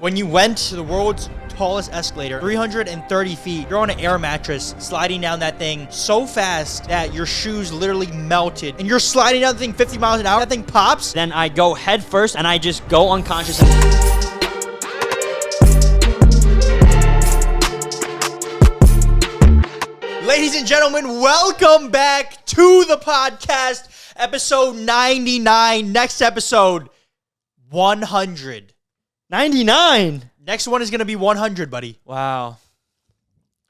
When you went to the world's tallest escalator, 330 feet, you're on an air mattress, sliding down that thing so fast that your shoes literally melted, and you're sliding down the thing 50 miles an hour, that thing pops. Then I go head first, and I just go unconscious. Ladies and gentlemen, welcome back to the podcast, episode 99. Next episode, 100. 99. Next one is going to be 100, buddy. Wow.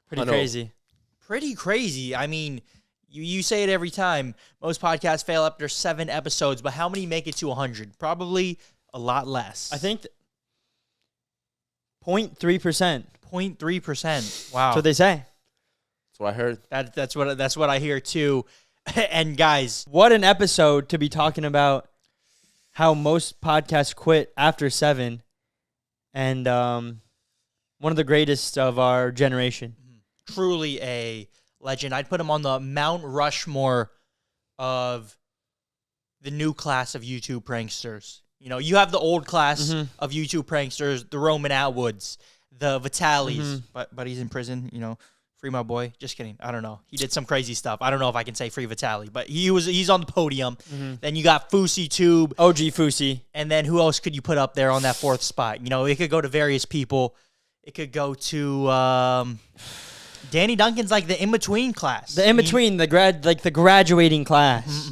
Pretty crazy. Pretty crazy. I mean, you say it every time. Most podcasts fail after 7 episodes, but how many make it to 100? Probably a lot less. I think 0.3%. 0.3%. Wow. That's what they say. That's what I heard. That's what I hear too. And guys, what an episode to be talking about how most podcasts quit after 7. And one of the greatest of our generation. Truly a legend. I'd put him on the Mount Rushmore of the new class of YouTube pranksters. You know, you have the old class of YouTube pranksters, the Roman Atwoods, the Vitalis, but he's in prison, you know. Free my boy. Just kidding. I don't know. He did some crazy stuff. I don't know if I can say free Vitali, but he's on the podium. Then you got Fousey Tube. OG Fousey. And then who else could you put up there on that 4th spot? You know, it could go to various people. It could go to Danny Duncan's like the in-between class. The in-between, the graduating class.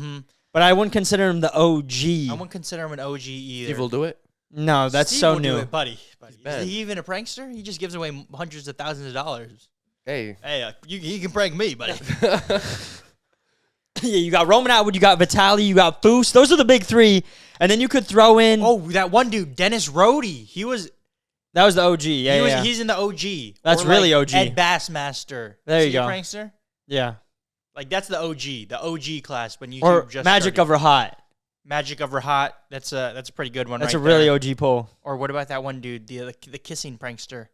But I wouldn't consider him the OG. I wouldn't consider him an OG either. Steve will do it? No, that's Steve so will new. Do it, buddy. Is he even a prankster? He just gives away hundreds of thousands of dollars. Hey, you can prank me, buddy. Yeah, you got Roman Atwood, you got Vitali, you got Foos. Those are the big 3. And then you could throw in... Oh, that one dude, Dennis Rohde. That was the OG. Yeah, He's in the OG. That's or really like OG. Ed Bassmaster. There Is you he a go. prankster? Yeah. Like, that's the OG class when YouTube Or just Magic started. of Rahat. Magic of Rahat. That's a pretty good one. That's right a really there. OG poll. Or what about that one dude, the kissing prankster?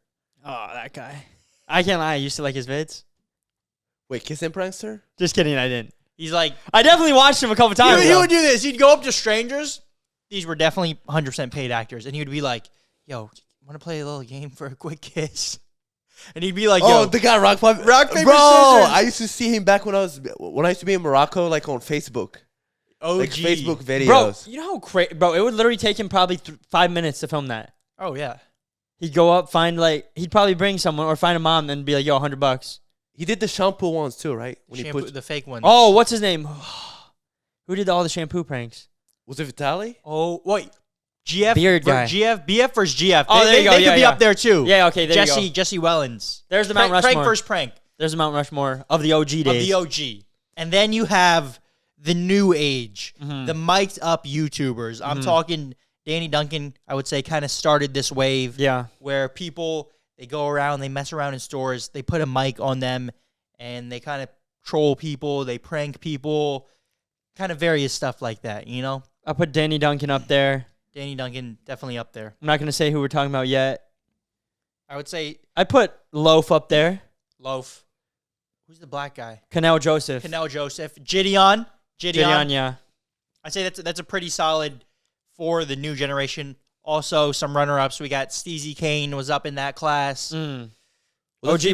Oh, that guy. I can't lie. I used to like his vids. wait, Kissing Prankster? Just kidding. I didn't. He's like, I definitely watched him a couple times. he would do this. He'd go up to strangers. These were definitely 100% paid actors, and he would be like, "Yo, want to play a little game for a quick kiss?" And he'd be like, "Yo, The guy rock paper scissors." I used to see him back when I used to be in Morocco, like on Facebook, OG like Facebook videos. Bro, you know how crazy? Bro, it would literally take him probably 5 minutes to film that. Oh yeah. He'd go up, he'd probably bring someone or find a mom and be like, "Yo, $100." He did the shampoo ones too, right? When Shampoo, the fake ones. Oh, what's his name? Who did all the shampoo pranks? was it Vitali? Oh, wait. GF Beard guy. BF versus GF. Oh, there you go. They could be up there too. Yeah, okay, there you go. Jesse Wellens. There's the Mount Prank Rushmore. first prank. There's the Mount Rushmore of the OG days. Of the OG. And then you have the new age, the mic'd up YouTubers. I'm talking Danny Duncan, I would say, kind of started this wave. Yeah. Where people, they go around, they mess around in stores, they put a mic on them, and they kind of troll people, they prank people, kind of various stuff like that, you know? I put Danny Duncan up there. Danny Duncan, definitely up there. I'm not going to say who we're talking about yet. I would say I put Loaf up there. Loaf. Who's the black guy? Canal Joseph. Canal Joseph. Gideon, yeah. I'd say that's a pretty solid for the new generation. Also, some runner-ups. We got Steezy Kane was up in that class. OG,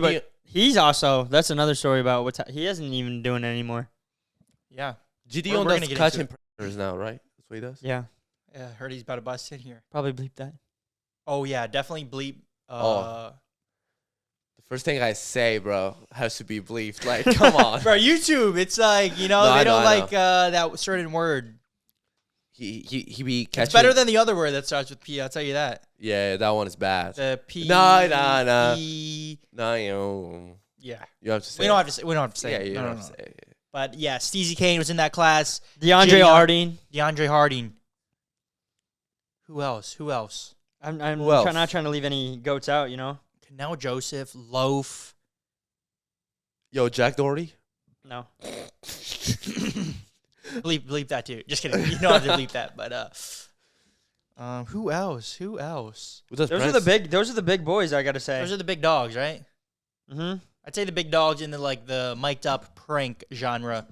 but he's also, that's another story about he isn't even doing it anymore. Yeah. Gideon We're does gonna get catching into pranksters now, right? That's what he does? Yeah. Yeah, heard he's about to bust in here. Probably bleep that. Oh, yeah, definitely bleep. The first thing I say, bro, has to be bleeped. Like, come on. Bro, YouTube, it's like, you know, No, they I don't know, I like that certain word. He be catching. It's better than the other word that starts with P, I'll tell you that. Yeah, that one is bad. The P. Nah. E. No, you know. Yeah. You have to say We don't have to say Yeah, it. you No, don't no, have to no. say it. But yeah, Steezy Kane was in that class. DeAndre Harding. DeAndre Harding. Who else? I'm Who else? not trying to leave any goats out, you know? Canal Joseph, Loaf. Yo, Jack Doherty? No. bleep that too. Just kidding. You don't have to bleep that. But who else? Those are the big boys, I gotta say. Those are the big dogs, right? Mm-hmm. I'd say the big dogs in the mic'd up prank genre.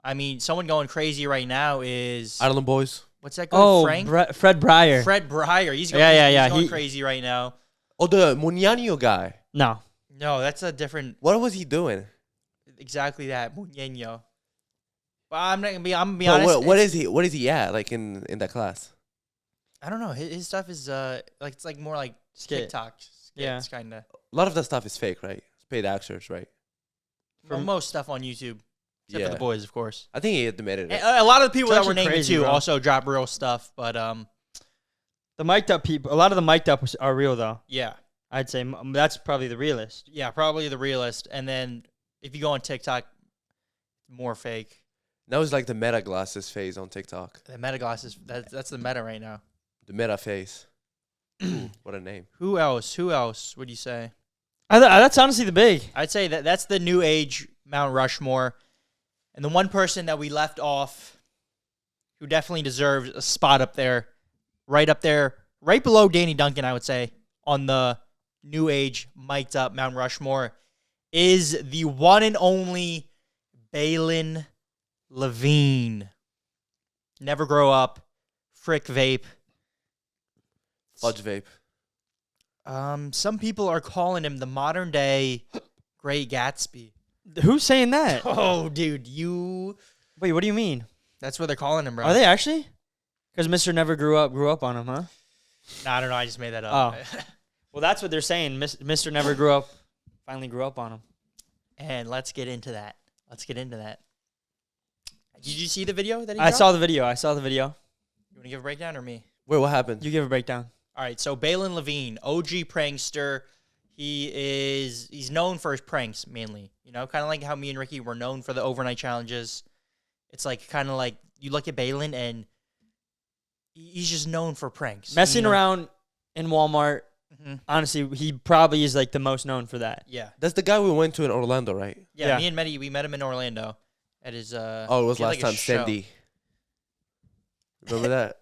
I mean, someone going crazy right now is Island Boys. what's that called? Oh, Frank? Fred Breyer. Fred Breyer. He's going, Yeah. He's going crazy right now. Oh, the Muñaño guy. No. No, that's a different. What was he doing? Exactly that. Muñeño. But I'm not gonna be. I'm gonna be But honest. what is he? What is he at? Like in that class? I don't know. His stuff is like it's like more like Skit. TikTok. Yeah. It's kind of. A lot of that stuff is fake, right? It's paid actors, right? For most stuff on YouTube, except for the boys, of course. I think he admitted it. A lot of the people It's that were actually named crazy, too bro. also drop real stuff, but The mic'd up people. A lot of the mic'd up are real though. yeah, I'd say that's probably the realest. yeah, probably the realest. And then if you go on TikTok, more fake. That was like the meta glasses phase on TikTok. The meta glasses. That's the meta right now. The meta phase. Ooh, what a name. Who else? Who else would you say? That's honestly the big. I'd say that's the new age Mount Rushmore. And the one person that we left off who definitely deserves a spot up there, right below Danny Duncan, I would say, on the new age mic'd up Mount Rushmore, is the one and only Baylen Levine. Never grow up. Frick vape. Fudge vape. Some people are calling him the modern day Great Gatsby. Who's saying that? Oh, dude, Wait, what do you mean? that's what they're calling him, bro. Are they actually? Because Mr. Never grew up on him, huh? Nah, I don't know. I just made that up. Oh. Well, that's what they're saying. Mr. Never grew up. Finally grew up on him. And let's get into that. Did you see the video that he I dropped? saw the video. You You want to give a breakdown or me? Wait, what happened? give a breakdown. All right, so Baylen Levine, OG prankster. He's known for his pranks mainly. You know, kind of like how me and Ricky were known for the overnight challenges. It's like kind of like you look at Baylen and he's just known for pranks. Messing you know? around in Walmart. Mhm. Honestly, he probably is like the most known for that. Yeah. That's the guy we went to in Orlando, right? Yeah, Yeah. me and Medi, we met him in Orlando at his Oh, it was he had, last like, a time show. Cindy. Remember that?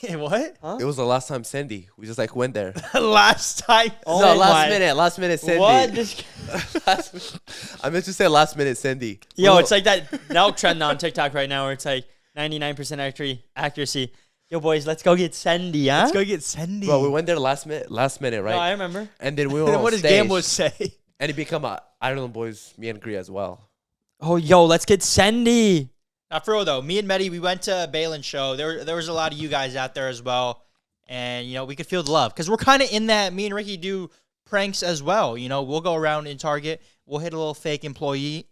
What? Huh? It was the last time Cindy. We just like went there. Last time. Oh no, my- last minute Cindy. What? I meant to say last minute Cindy. Yo, Well, it's like that now trend on TikTok right now where it's like 99% accuracy. Yo, boys, let's go get Sandy, huh? Let's go get Cindy. bro, we went there last minute, right? No, I remember. And then we were on What does stage, Gamble say? and it become a Ireland Boys me and Gree as well. Oh, yo, let's get Sandy. Now, for real though, me and Medi, we went to Baylen's show. There was a lot of you guys out there as well, and you know we could feel the love because we're kind of in that. Me and Ricky do pranks as well. You know, we'll go around in Target, we'll hit a little fake employee.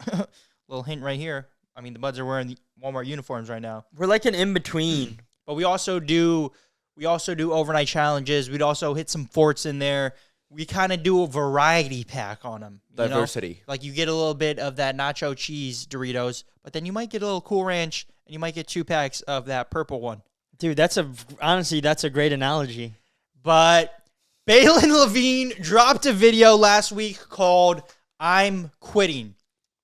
Little hint right here. I mean, the buds are wearing the Walmart uniforms right now, We're like an in between. but we also do overnight challenges. We'd also hit some forts in there. We kind of do a variety pack on them. Diversity. Like you get a little bit of that nacho cheese Doritos, but then you might get a little Cool Ranch, and you might get 2 packs of that purple one. Dude, honestly, that's a great analogy. But Baylen Levine dropped a video last week called "I'm Quitting."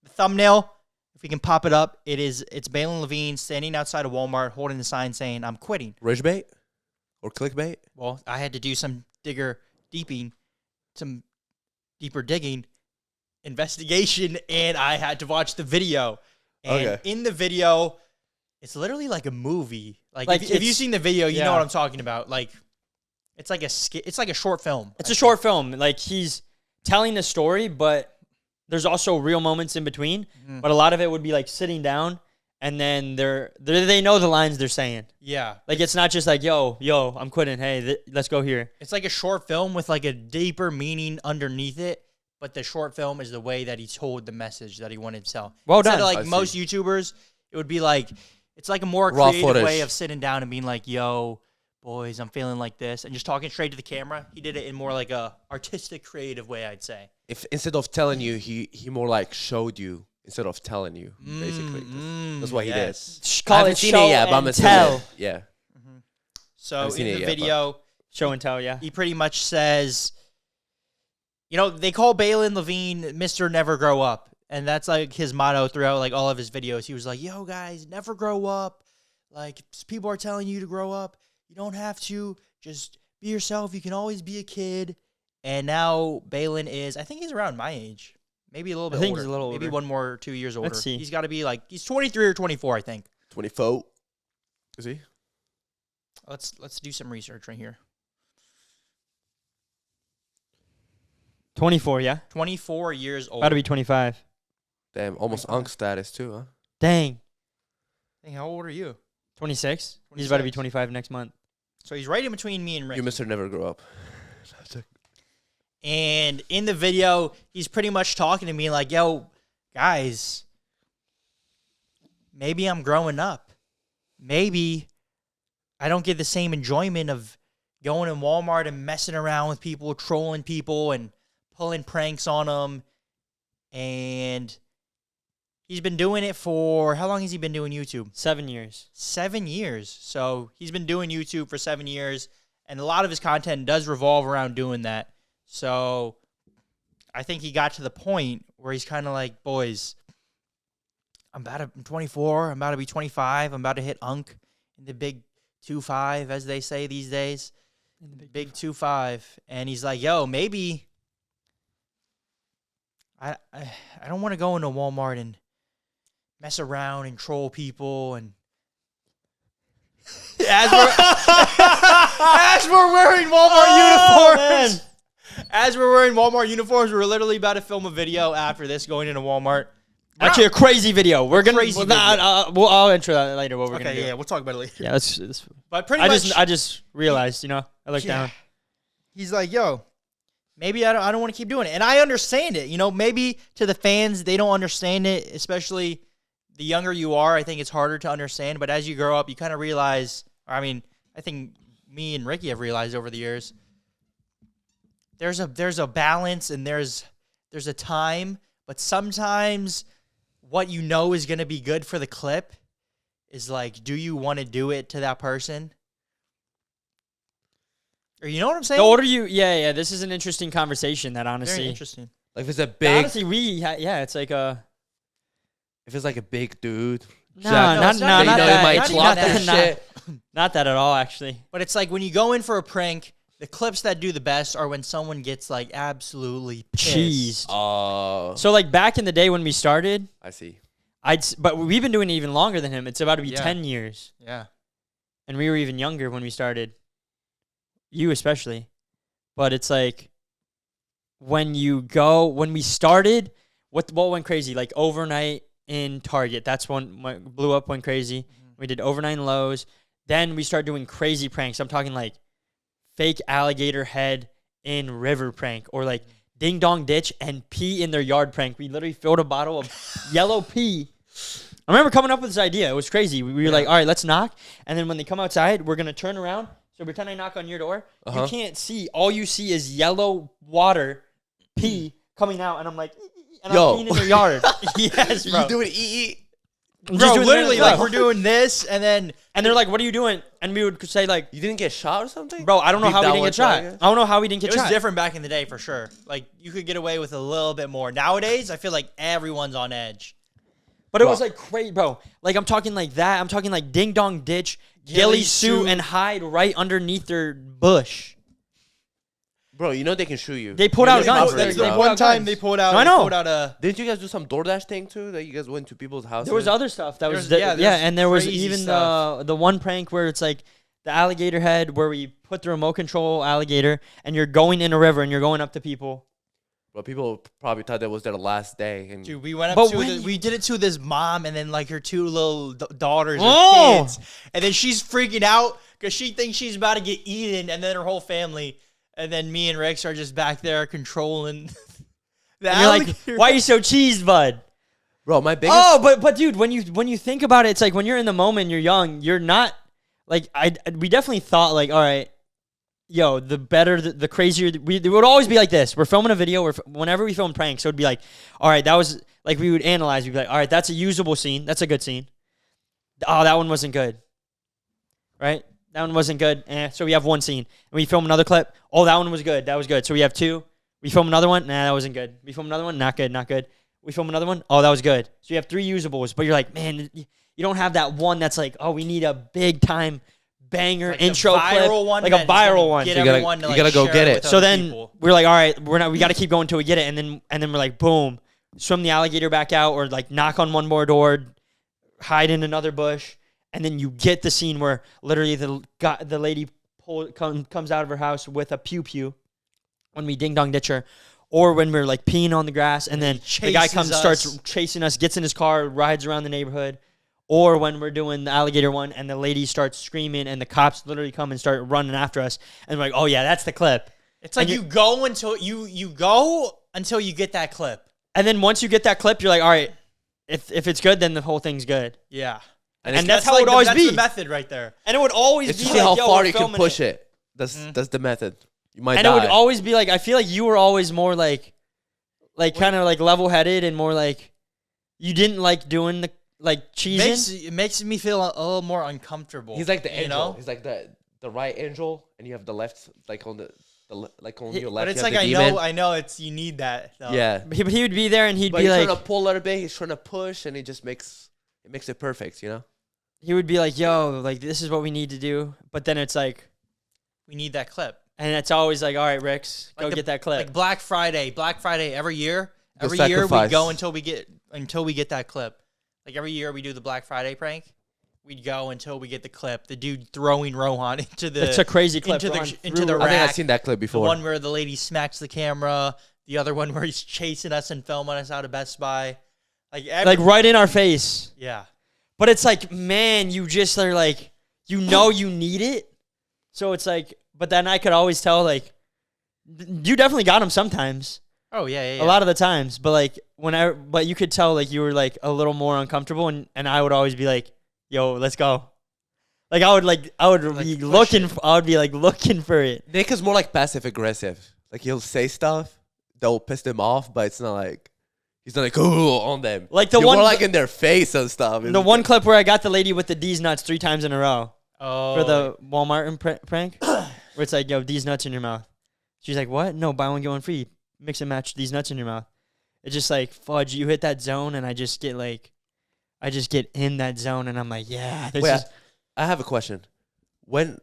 The thumbnail, if we can pop it up, it's Baylen Levine standing outside of Walmart holding the sign saying "I'm quitting." Rage bait or clickbait? Well, I had to do some deeper digging, investigation, and I had to watch the video. And Okay. in the video, it's literally like a movie. Like Like, if you've it's- seen the video, you know yeah. what I'm talking about. Like it's like it's like a short film. It's a short film. Like, he's telling the story, but there's also real moments in between. Mhm. But a lot of it would be like sitting down, and then they know the lines they're saying. Yeah. Like, it's not just like, yo, I'm quitting. Hey, let's go here. It's like a short film with like a deeper meaning underneath it. But the short film is the way that he told the message that he wanted to tell. Well Instead done. of I like see. most YouTubers, it would be like, it's like a more Raw creative footage. way of sitting down and being like, yo, boys, I'm feeling like this. And just talking straight to the camera. He did it in more like a artistic, creative way, I'd say. If instead of telling you, he more like showed you instead of telling you. Basically, that's what he did. Sh- I Call haven't it seen show it yet, but I'm and assuming. tell. Yeah. So Haven't seen in it the yet, but- video, Show and tell, yeah. he pretty much says, you know, they call Baylen Levine Mr. Never Grow Up. And that's like his motto throughout like all of his videos. He was like, yo, guys, never grow up. Like, people are telling you to grow up. You don't have to. Just be yourself. You can always be a kid. And now Baylen is, I think he's around my age. Maybe a little bit I think older. he's a little Maybe older. 1 more 2 years older. Let's see. He's got to be like, he's 23 or 24, I think. 24. Is he? let's do some research right here. 24, yeah? 24 years old. About to be 25. Damn, almost unk status too, huh? Dang. Hey, how old are you? 26? He's about to be 26. 25 next month. So he's right in between me and Rick. You Mr. Never Grow Up. And in the video, he's pretty much talking to me like, yo, guys, maybe I'm growing up. Maybe I don't get the same enjoyment of going in Walmart and messing around with people, trolling people, and pulling pranks on them. And he's been doing it for, how long has he been doing YouTube? 7 years. 7 years. So he's been doing YouTube for 7 years, and a lot of his content does revolve around doing that. So I think he got to the point where he's kind of like, boys, I'm 24, I'm about to be 25, I'm about to hit unk in the big 2-5, as they say these days. In the big 2-5. And he's like, yo, maybe I don't want to go into Walmart and mess around and troll people and as we're wearing Walmart uniforms. As we're wearing Walmart uniforms, we're literally about to film a video after this going into Walmart. Actually, a crazy video. We're gonna. Crazy I'll intro that later. What we're gonna do. Okay, yeah, we'll talk about it later. Yeah, that's But pretty much, I just realized, I looked down. He's like, yo, maybe I don't want to keep doing it. And I understand it. Maybe to the fans, they don't understand it, especially the younger you are. I think it's harder to understand. But as you grow up, you kind of realize, I think me and Ricky have realized over the years, there's a balance and there's a time. But sometimes what is going to be good for the clip is like, do you want to do it to that person? Or you know what I'm saying? The older you, this is an interesting conversation. That honestly, Very interesting. Like if it's a big, honestly, it's like a. if it's like a big dude, No, not not that. might not clock even this that. shit. Not that at all, actually. But it's like when you go in for a prank, the clips that do the best are when someone gets like absolutely pissed. Cheesed. Oh, So like back in the day when we started, I see. but we've been doing it even longer than him. It's about to be Yeah. 10 years, Yeah. and we were even younger when we started. You especially, but it's like when we started, what went crazy? Like overnight in Target. That's when blew up, went crazy. We did overnight in Lowe's. Then we started doing crazy pranks. I'm talking like fake alligator head in river prank, or like ding dong ditch and pee in their yard prank. We literally filled a bottle of yellow pee. I remember coming up with this idea. It was crazy. We were like, all right, let's knock. And then when they come outside, we're going to turn around. So pretend I knock on your door. You can't see. All you see is yellow water, pee coming out. And I'm like, and I'm peeing in their yard. Yes, bro. You doing ee? Bro, literally, like, we're doing this, and they're like, what are you doing? And we would say, like, You didn't get shot or something? bro, I don't know Deep how we down didn't get what's shot. wrong? I don't know how we didn't get it was shot. different back in the day for sure. Like, you could get away with a little bit more. Nowadays, I feel like everyone's on edge. But it was like crazy, bro. Like, I'm talking like that. I'm talking like ding dong ditch, ghillie suit, and hide right underneath their bush. Bro, you know they can shoot you. They pulled out guns. That's They the pulled one out time guns. they pulled out. No, I know. They pulled out a. Didn't you guys do some DoorDash thing too? That you guys went to people's houses? There was other stuff that was There's and there was crazy even stuff. the one prank where it's like the alligator head where we put the remote control alligator and you're going in a river and you're going up to people. Bro, people probably thought that was their last day. And Dude, we went up But to when we did it to this mom and then like her two little daughters or Oh! kids, and then she's freaking out because she thinks she's about to get eaten, and then her whole family, and then me and Rex are just back there controlling. The And you're like, alligator. why are you so cheesed, bud? bro, my biggest. Oh, but dude, when you think about it, it's like when you're in the moment, you're young, you're not like we definitely thought like, all right, yo, the better, the crazier. It would always be like this. We're filming a video. Whenever we film pranks, it would be like, all right, that was like we would analyze. We'd be like, all right, that's a usable scene. That's a good scene. Oh, that one wasn't good. Right? That one wasn't good. So we have one scene. And we film another clip. Oh, that one was good. That was good. So we have two. We film another one. Nah, that wasn't good. We film another one. Not good. Not good. We film another one. Oh, that was good. So you have three usables. But you're like, man, you don't have that one that's like, oh, we need a big time banger Like intro the viral clip. one like a that is gonna viral one. Get You gotta- everyone to, you like, gotta go share get it. with So other then people. we're like, all right, we got to keep going until we get it. And then we're like, boom, swim the alligator back out or like knock on one more door, hide in another bush. and then you get the scene where literally the lady comes out of her house with a pew pew when we ding dong ditch her, or when we're like peeing on the grass, and then the guy comes, starts chasing us, gets in his car, rides around the neighborhood, or when we're doing the alligator one and the lady starts screaming and the cops literally come and start running after us, and we're like, oh yeah, that's the clip. It's like you go until you go until you get that clip. And then once you get that clip, you're like, all right, if it's good, then the whole thing's good. Yeah. And that's how it would always be. That's the method right there. And it would always It's be to like, see how yo, far we're you can filming push it. That's the method. You might and die. it would always be like, I feel like you were always more like kind of like level-headed and more like you didn't like doing the like cheesing. It makes me feel a little more uncomfortable. He's like the angel. You know? He's like the right angel, and you have the left, like on like on your left. But it's you like have the demon. I know it's you need that. Though. Yeah. But he would be there and he'd But be he's like, trying to pull a little bit. He's trying to push, and he just makes it perfect. You know. he would be like, yo, like this is what we need to do. But then it's like, we need that clip. and it's always like, all right, Ricks, go Like get that clip. Like Black Friday every year. The Every year we sacrifice. go until we get that clip. Like every year we do the Black Friday prank. We'd go until we get the clip. The dude throwing Rohan into the It's a crazy clip. into Rohan the into the threw- I think I've rack. seen that clip The before. one where the lady smacks the camera. The other one where he's chasing us and filming us out of Best Buy. like right in our face. yeah. But it's like, man, you just are like, you know you need it. So it's like, but then I could always tell, like, you definitely got him sometimes. Oh yeah. A lot of the times. But like, but you could tell, like, you were like a little more uncomfortable. And I would always be like, yo, let's go. Like, I would be looking, I would be like looking for it. Nick is more like passive aggressive. Like he'll say stuff that will piss them off, but it's not like he's not like on them. Like the You're one, more like in their face and stuff. the one clip where I got the lady with the D's nuts 3 times in a row. Oh. For the Walmart prank, where it's like, yo, these nuts in your mouth. She's like, what? No, buy one, get one free. Mix and match these nuts in your mouth. It's just like, fudge, you hit that zone, and I just get in that zone, and I'm like, yeah, this is. I have a question. When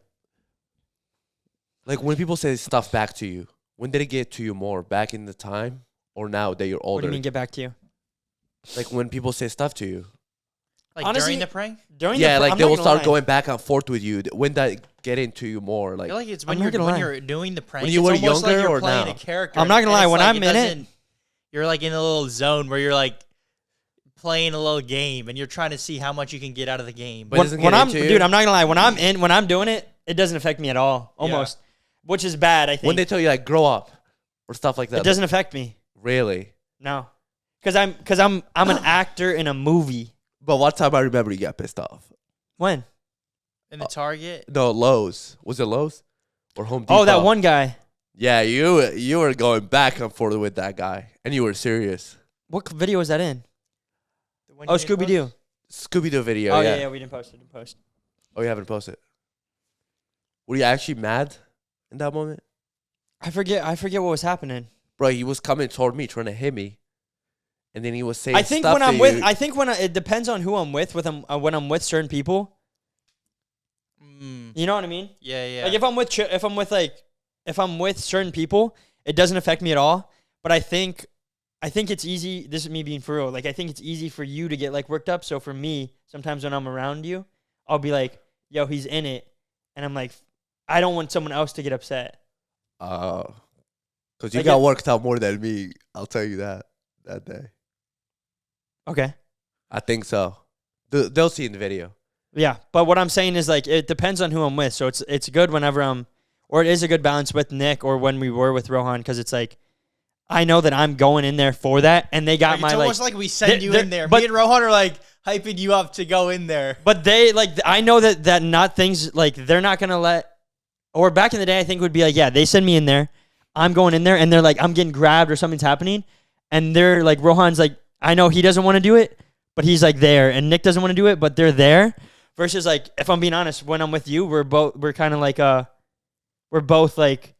people say stuff back to you, when did it get to you more? Back in the time or now that you're older? What do you mean get back to you? Like when people say stuff to you. Like Honestly, during the prank? They will start going back and forth with you. When that get into you more? I Like feel like it's I'm when not gonna lie. you're doing the prank. When you it's were almost like younger you're or playing now? a character. I'm not gonna and lie, it's when like I'm it in it- doesn't- you're like in a little zone where you're like playing a little game and you're trying to see how much you can get out of the game. But it doesn't when get I'm, into you? dude, I'm not gonna lie. When I'm doing it, it doesn't affect me at all. Almost, which is bad. I think when they tell you like grow up or stuff like that. it doesn't affect me. Really. No, because I'm an actor in a movie. But one time I remember you got pissed off. When? in the Target. No, Lowe's. Was it Lowe's or Home Depot? Oh, that one guy. Yeah, you were going back and forth with that guy, and you were serious. What video was that in? The one Oh, you didn't Scooby Doo. Scooby Doo video. Oh yeah. yeah, we didn't post it. Oh, you haven't posted. Were you actually mad in that moment, I forget what was happening. bro? He was coming toward me, trying to hit me, and then he was saying. I think stuff when I'm to with, you. I think when it depends on who I'm with. When I'm with certain people, you know what I mean. Yeah. Like if I'm with certain people, it doesn't affect me at all. But I think it's easy. This is me being for real. Like I think it's easy for you to get like worked up. So for me, sometimes when I'm around you, I'll be like, "Yo, he's in it," and I'm like, I don't want someone else to get upset. because you Like got it- worked out more than me. I'll tell you that day. Okay. I think so. They'll see in the video. Yeah, but what I'm saying is like it depends on who I'm with. So it's good whenever or it is a good balance with Nick or when we were with Rohan because it's like I know that I'm going in there for that, and they got It's almost like we send you in there. but- Me and Rohan are like hyping you up to go in there. But they like I know that not things like they're not gonna let. Or back in the day, I think would be like, yeah, they send me in there, I'm going in there, and they're like, I'm getting grabbed or something's happening, and they're like, Rohan's like, I know he doesn't want to do it, but he's like there, and Nick doesn't want to do it, but they're there. Versus like, if I'm being honest, when I'm with you, we're kind of like we're both like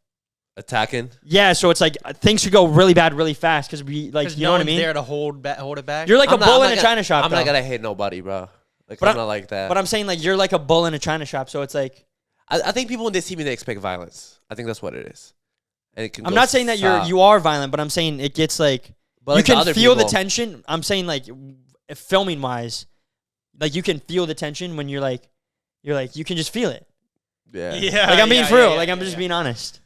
Attacking. yeah. So it's like things could go really bad really fast because we like you know what I mean. There to hold it back. You're like I'm a not- bull I'm in a not china shop. I'm not though. gonna hit nobody, bro. Like But I'm not like that. But I'm saying like you're like a bull in a china shop. So it's like I think people when they see me, they expect violence. I think that's what it is. And it can I'm go not saying that south. you are violent, but I'm saying it gets like But you like the can other feel the people- tension. I'm saying like filming wise, like you can feel the tension when you're like you can just feel it. Yeah. Yeah. Like I'm being yeah, for real. yeah, Like I'm yeah, just yeah. being honest.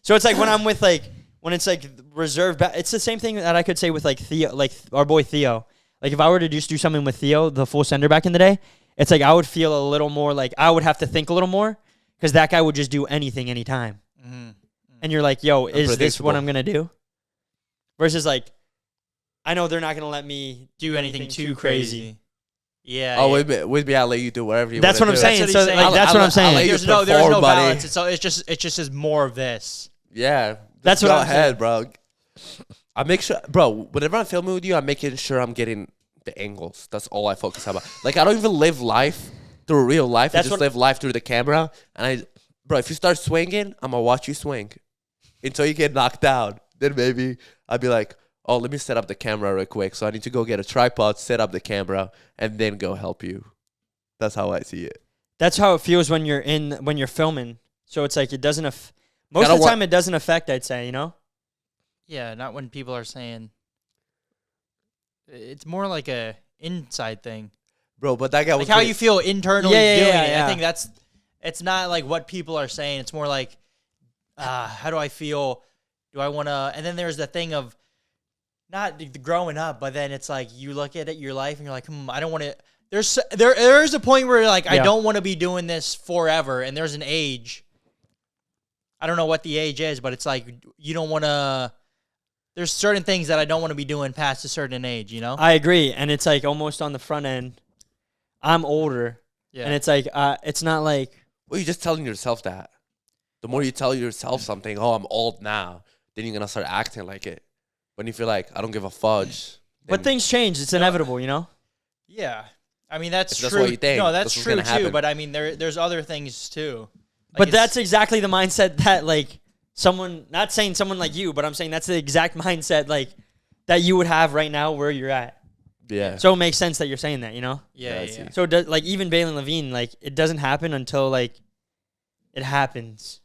So it's like when I'm with like when it's like reserved. It's the same thing that I could say with like Theo, like our boy Theo. Like if I were to just do something with Theo, the full sender back in the day, it's like I would feel a little more like I would have to think a little more because that guy would just do anything anytime. Mm-hmm. And you're like, yo, is this what Unpredictable. I'm gonna do? Versus like, I know they're not gonna let me Do anything too crazy. Yeah. Oh, yeah. with me, I'll let you do whatever you want. That's what I'm do. saying. That's So what he's like, saying. that's what I'm I'll saying. let you There's no perform, buddy. balance. It's just is more of this. Yeah. That's Just what go I'm ahead, saying. bro. I make sure, bro. Whenever I'm filming with you, I'm making sure I'm getting the angles. That's all I focus on. Like I don't even live life through real life. That's I just what- live life through the camera. And bro, if you start swinging, I'm gonna watch you swing until you get knocked down. Then maybe I'll be like, oh, let me set up the camera real quick. So I need to go get a tripod, set up the camera, and then go help you. That's how I see it. That's how it feels when you're filming. So it's like it doesn't. Most Gotta of the wa- time, it doesn't affect. I'd say, you know. Yeah, not when people are saying. It's more like a inside thing. Bro, but that guy was Like how getting- you feel internally Yeah, doing yeah, it. yeah. I think it's not like what people are saying. It's more like, how do I feel? Do I want to? And then there's the thing of not the growing up, but then it's like you look at it, your life, and you're like, I don't want to. There's a point where like I Yeah. don't want to be doing this forever, and there's an age. I don't know what the age is, but it's like you don't want to. There's certain things that I don't want to be doing past a certain age, you know? I agree, and it's like almost on the front end. I'm older, Yeah. and it's like it's not like Well, you're just telling yourself that. The more you tell yourself something, oh, I'm old now, then you're gonna start acting like it. When you feel like I don't give a fudge. but then- things change. It's inevitable, you know. Yeah. I mean, that's If that's true. what you think, No, that's that's what's true gonna too, happen. but I mean there's other things too. Like But it's- that's exactly the mindset that like someone, not saying someone like you, but I'm saying that's the exact mindset like that you would have right now where you're at. Yeah. So it makes sense that you're saying that, you know. yeah, Yeah, I yeah, see. yeah. So like even Baylen Levine, like it doesn't happen until like it happens.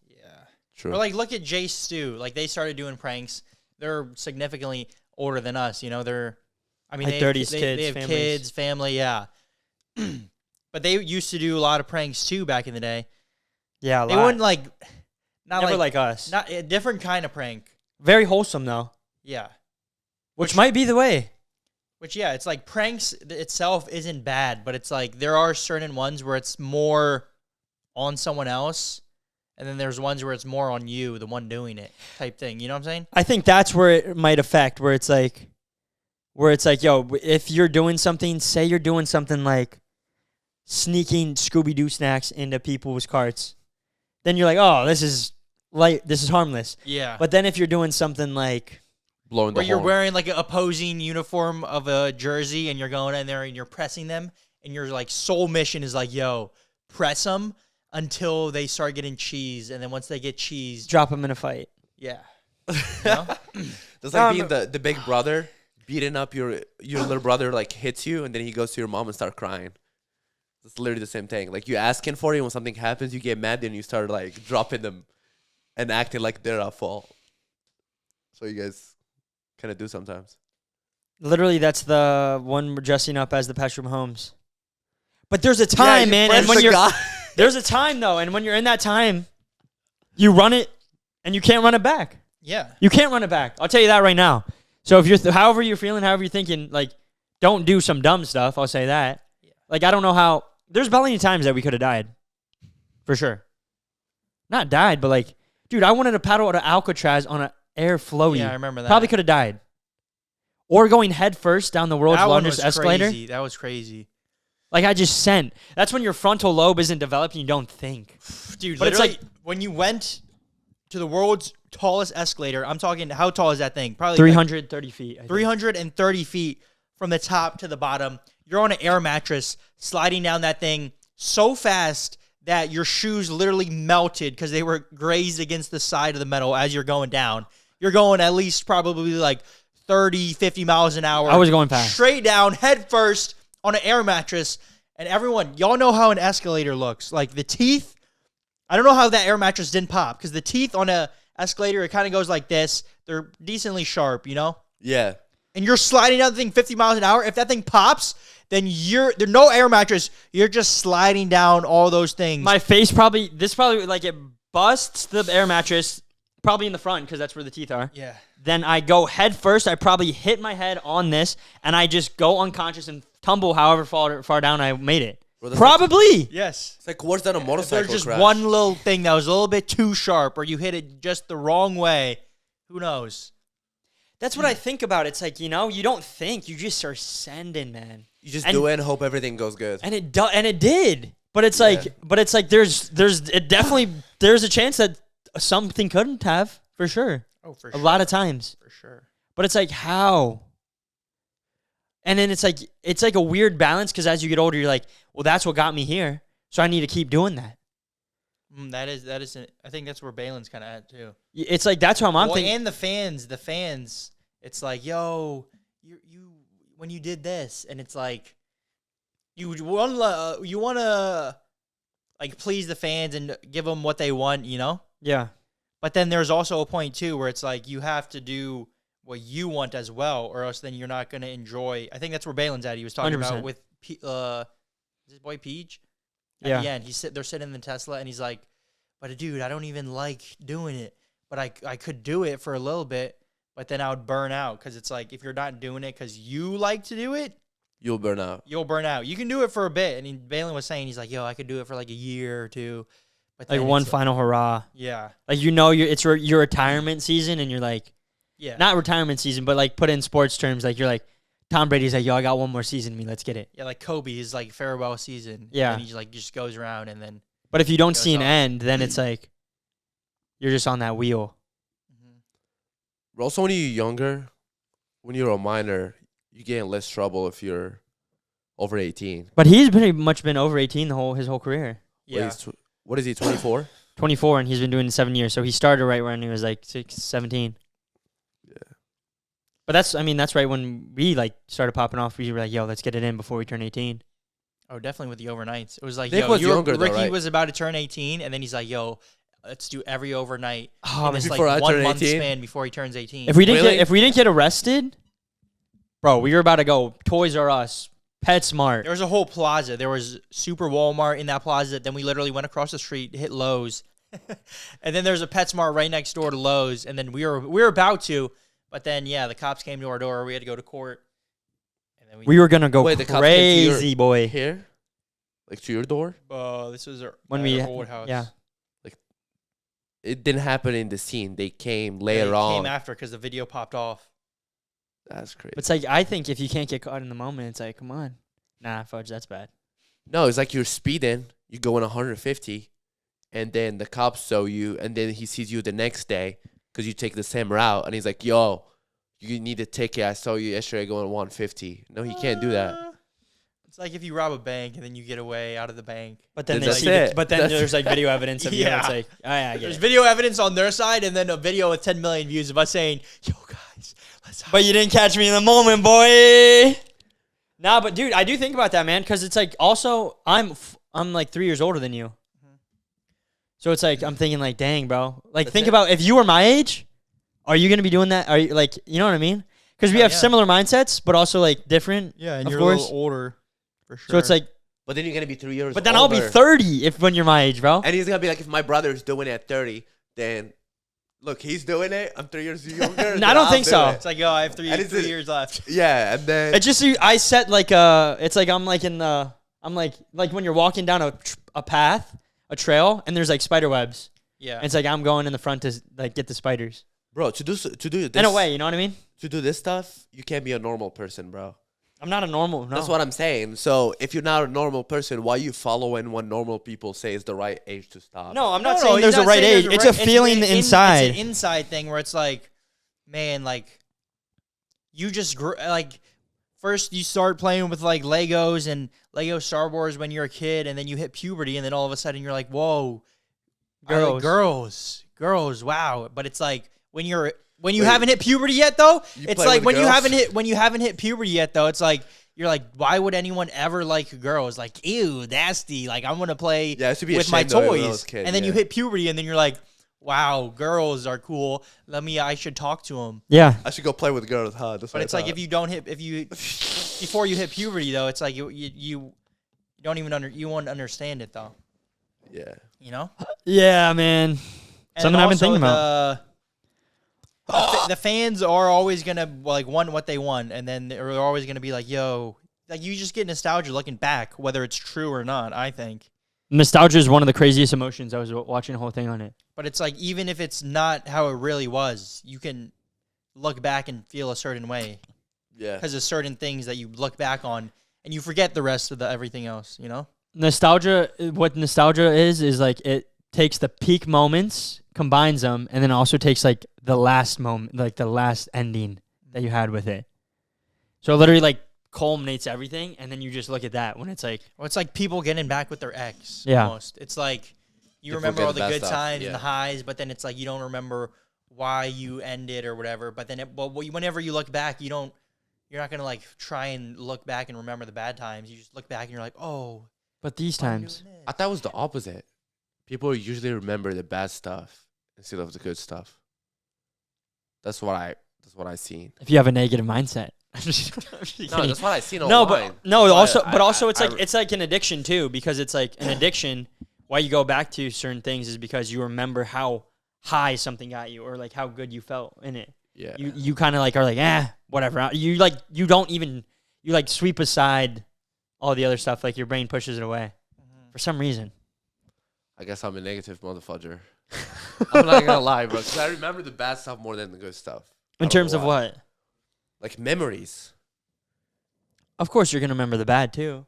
True. Or like look at Jay Stu. Like they started doing pranks. They're significantly older than us, you know. I mean Like they 30s they, kids, they have families. kids, family, yeah. But they used to do a lot of pranks too back in the day. Yeah, a They lot. wouldn't like not Never like, like us. not a different kind of prank. Very wholesome though, Yeah. which might be the way. Which, yeah, it's like pranks itself isn't bad, but it's like there are certain ones where it's more on someone else, and then there's ones where it's more on you, the one doing it, type thing. You know what I'm saying? I think that's where it might affect, where it's like, yo, if you're doing something, say you're doing something like sneaking Scooby-Doo snacks into people's carts, then you're like, oh, this is light, this is harmless. Yeah. But then if you're doing something like, Blowing the Where you're horn. wearing like an opposing uniform of a jersey, and you're going in there and you're pressing them, and your like sole mission is like, yo, press them until they start getting cheese, and then once they get cheese, drop them in a fight. yeah. You know? That's like being the big brother, beating up your little brother, like hits you, and then he goes to your mom and start crying. It's literally the same thing. Like you asking for it, when something happens, you get mad, then you start like dropping them and acting like they're at fault. So you guys kind of do sometimes. Literally, that's the one we're dressing up as the Patrick Mahomes. But there's a time, you man, friends and when the you're guy. there's a time though, and when you're in that time, you run it, and you can't run it back. Yeah. You can't run it back. I'll tell you that right now. So if you're, however you're feeling, however you're thinking, like, don't do some dumb stuff. I'll say that. Yeah. Like, I don't know how. There's plenty of times that we could have died, for sure. Not died, but like, dude, I wanted to paddle out of Alcatraz on an air floaty. Yeah, I remember that. Probably could have died. Or going head first down the world's That one largest was escalator. crazy. That was crazy. Like, I just sent. That's when your frontal lobe isn't developed and you don't think. Dude, But it's literally, like- when you went to the world's tallest escalator, I'm talking, how tall is that thing? Probably 330 feet. I think. 330 feet from the top to the bottom. You're on an air mattress sliding down that thing so fast that your shoes literally melted because they were grazed against the side of the metal as you're going down. You're going at least probably like 30, 50 miles an hour. I was going fast. Straight down, head first on an air mattress. And everyone, y'all know how an escalator looks. Like the teeth, I don't know how that air mattress didn't pop because the teeth on a escalator, it kind of goes like this. They're decently sharp, you know? Yeah. and you're sliding down the thing 50 miles an hour, if that thing pops, then there's no air mattress. You're just sliding down all those things. My face probably like it busts the air mattress probably in the front because that's where the teeth are. Yeah. Then I go head first. I probably hit my head on this, and I just go unconscious and tumble however far down I made it. Bro, Probably. Yes. It's like worse than a motorcycle There's just crash. one little thing that was a little bit too sharp, or you hit it just the wrong way. Who knows? That's what I think about. It's like, you don't think. You just are sending, man. You just do it and hope everything goes good. And it did. But it's like, there's a chance that something couldn't have, for sure. Oh, for A lot of times. For sure. But it's like, how? And then it's like a weird balance because as you get older, you're like, well, that's what got me here. So I need to keep doing that. That is. I think that's where Baylen's kind of at too. It's like, that's what I'm thinking. And the fans. It's like, yo, you when you did this, and it's like, you want to like please the fans and give them what they want, Yeah. But then there's also a point too where it's like you have to do what you want as well, or else then you're not going to enjoy. I think that's where Baylen's at. He was talking 100%. about with his boy Peach. Yeah. At the end, they're sitting in the Tesla, and he's like, "But dude, I don't even like doing it. But I could do it for a little bit, but then I would burn out because it's like if you're not doing it because you like to do it, You'll burn out. you'll burn out. You can do it for a bit." And Baylen was saying, he's like, "Yo, I could do it for like a year or two, but Like then one it's final hurrah. yeah, Like, it's your retirement season, and you're like, yeah, not retirement season, but like put in sports terms, like you're like, Tom Brady's like, yo, I got one more season in me. Let's get it. yeah." Like Kobe is like farewell season. Yeah. and he just goes around and then. But if you don't Goes see an on. end, then it's like, you're just on that wheel. Also, when you're younger, when you're a minor, you get in less trouble if you're over 18. But he's pretty much been over 18 his whole career. Yeah, What is he, 24? 24, and he's been doing it 7 years. So he started right when he was like 17. Yeah. But that's right when we like started popping off. We were like, yo, let's get it in before we turn 18. oh, definitely with the overnights. It was like, Nick yo, was younger though, Ricky right? was about to turn 18, and then he's like, "Yo, let's do every overnight." Oh, in man. this Before I like 1 turn month 18? span before he turns 18. If we didn't Really? get arrested, bro, we were about to go Toys R Us, PetSmart. There was a whole plaza. There was Super Walmart in that plaza. Then we literally went across the street, hit Lowe's, and then there's a PetSmart right next door to Lowe's. And then we were about to, but then the cops came to our door. We had to go to court. And then We were gonna go Wait, the cops came to crazy, boy. Here? Like to your door? This was When at we our old house. yeah. It didn't happen in the scene. They came They later on. came after because the video popped off. That's crazy. It's like, I think if you can't get caught in the moment, it's like, come on. Nah, fudge, that's bad. No, it's like you're speeding. You go in 150, and then the cops saw you, and then he sees you the next day because you take the same route, and he's like, "Yo, you need a ticket. I saw you yesterday going 150." No, he can't do that. It's like if you rob a bank and then you get away out of the bank. But then That's it. but then That's- there's like video evidence of you. Yeah. It's like, oh yeah, I get There's it. video evidence on their side, and then a video with 10 million views of us saying, "Yo, guys, let's." But you didn't catch me in the moment, boy. Nah, but dude, I do think about that, man, because it's like also I'm like 3 years older than you, so it's like I'm thinking like, dang, bro. Like, That's think it. about if you were my age, are you gonna be doing that? Are you like, you know what I mean? Because we Oh, have yeah. similar mindsets, but also like different. Yeah, and Of you're course. a little older, for sure. So it's like, But then you're gonna be 3 years. but then I'll be older. 30 when you're my age, bro. And he's gonna be like, if my brother's doing it at 30, then look, he's doing it. I'm 3 years younger. No, I then don't I'll think do so. it. it's like, yo, I have And it's 3 a- years left. Yeah, and then It's just I set like it's like I'm like in the I'm like when you're walking down a path, a trail, and there's like spider webs. Yeah. And it's like I'm going in the front to like get the spiders. bro, to do this In a way, you know what I mean? to do this stuff, you can't be a normal person, bro. I'm not a normal. No. That's what I'm saying. So if you're not a normal person, why you following what normal people say is the right age to stop? No, I'm not No, saying he's there's a not right saying age. there's It's a feeling It's inside. an inside thing where it's like, man, like, you just like, first you start playing with like Legos and Lego Star Wars when you're a kid, and then you hit puberty, and then all of a sudden you're like, whoa, girls, wow. But it's like when you Wait, haven't hit puberty yet, though. you It's play like with when you girls? haven't hit puberty yet, though. It's like you're like, why would anyone ever like girls? Like, ew, nasty. Like, I'm gonna play Yeah, I used to be with my ashamed of it when I toys, was a kid, and then you yeah. hit puberty, and then you're like, wow, girls are cool. I should talk to them. Yeah. I should go play with girls, huh? That's But it's like if you before you hit puberty though, it's like you don't even you won't understand it though. Yeah. You know? Yeah, man. And Something I've been also thinking about. the fans are always gonna like want what they want, and then they're always gonna be like, "Yo," like you just get nostalgia looking back, whether it's true or not. I think, Nostalgia is one of the craziest emotions. I was watching the whole thing on it. but it's like even if it's not how it really was, you can look back and feel a certain way Yeah. because there's certain things that you look back on and you forget the rest of the everything else. You know? Nostalgia, what nostalgia is like it takes the peak moments, combines them, and then also takes like the last moment, like the last ending that you had with it. So it literally like culminates everything, and then you just look at that when it's like, Well, it's like people getting back with their ex. Yeah. Almost. It's like you They remember forget all the the bad good stuff, times yeah. and the highs, but then it's like you don't remember why you ended or whatever. But then, whenever you look back, you're not gonna like try and look back and remember the bad times. You just look back and you're like, oh. but these why am I times, doing I this? thought it was the opposite. People usually remember the bad stuff instead of the good stuff. That's what I seen. if you have a negative mindset. I'm just No, kidding. that's what I seen No, online. but no, That's also, why but also, it's I- like it's like an addiction too, because it's like an addiction. Why you go back to certain things is because you remember how high something got you, or like how good you felt in it. yeah. You kind of like are like whatever. You like you don't even you like sweep aside all the other stuff. Like your brain pushes it away for some reason. I guess I'm a negative motherfucker. I'm not gonna lie, bro. Because I remember the bad stuff more than the good stuff. I In don't know terms of why. what? Like memories. Of course, you're gonna remember the bad too.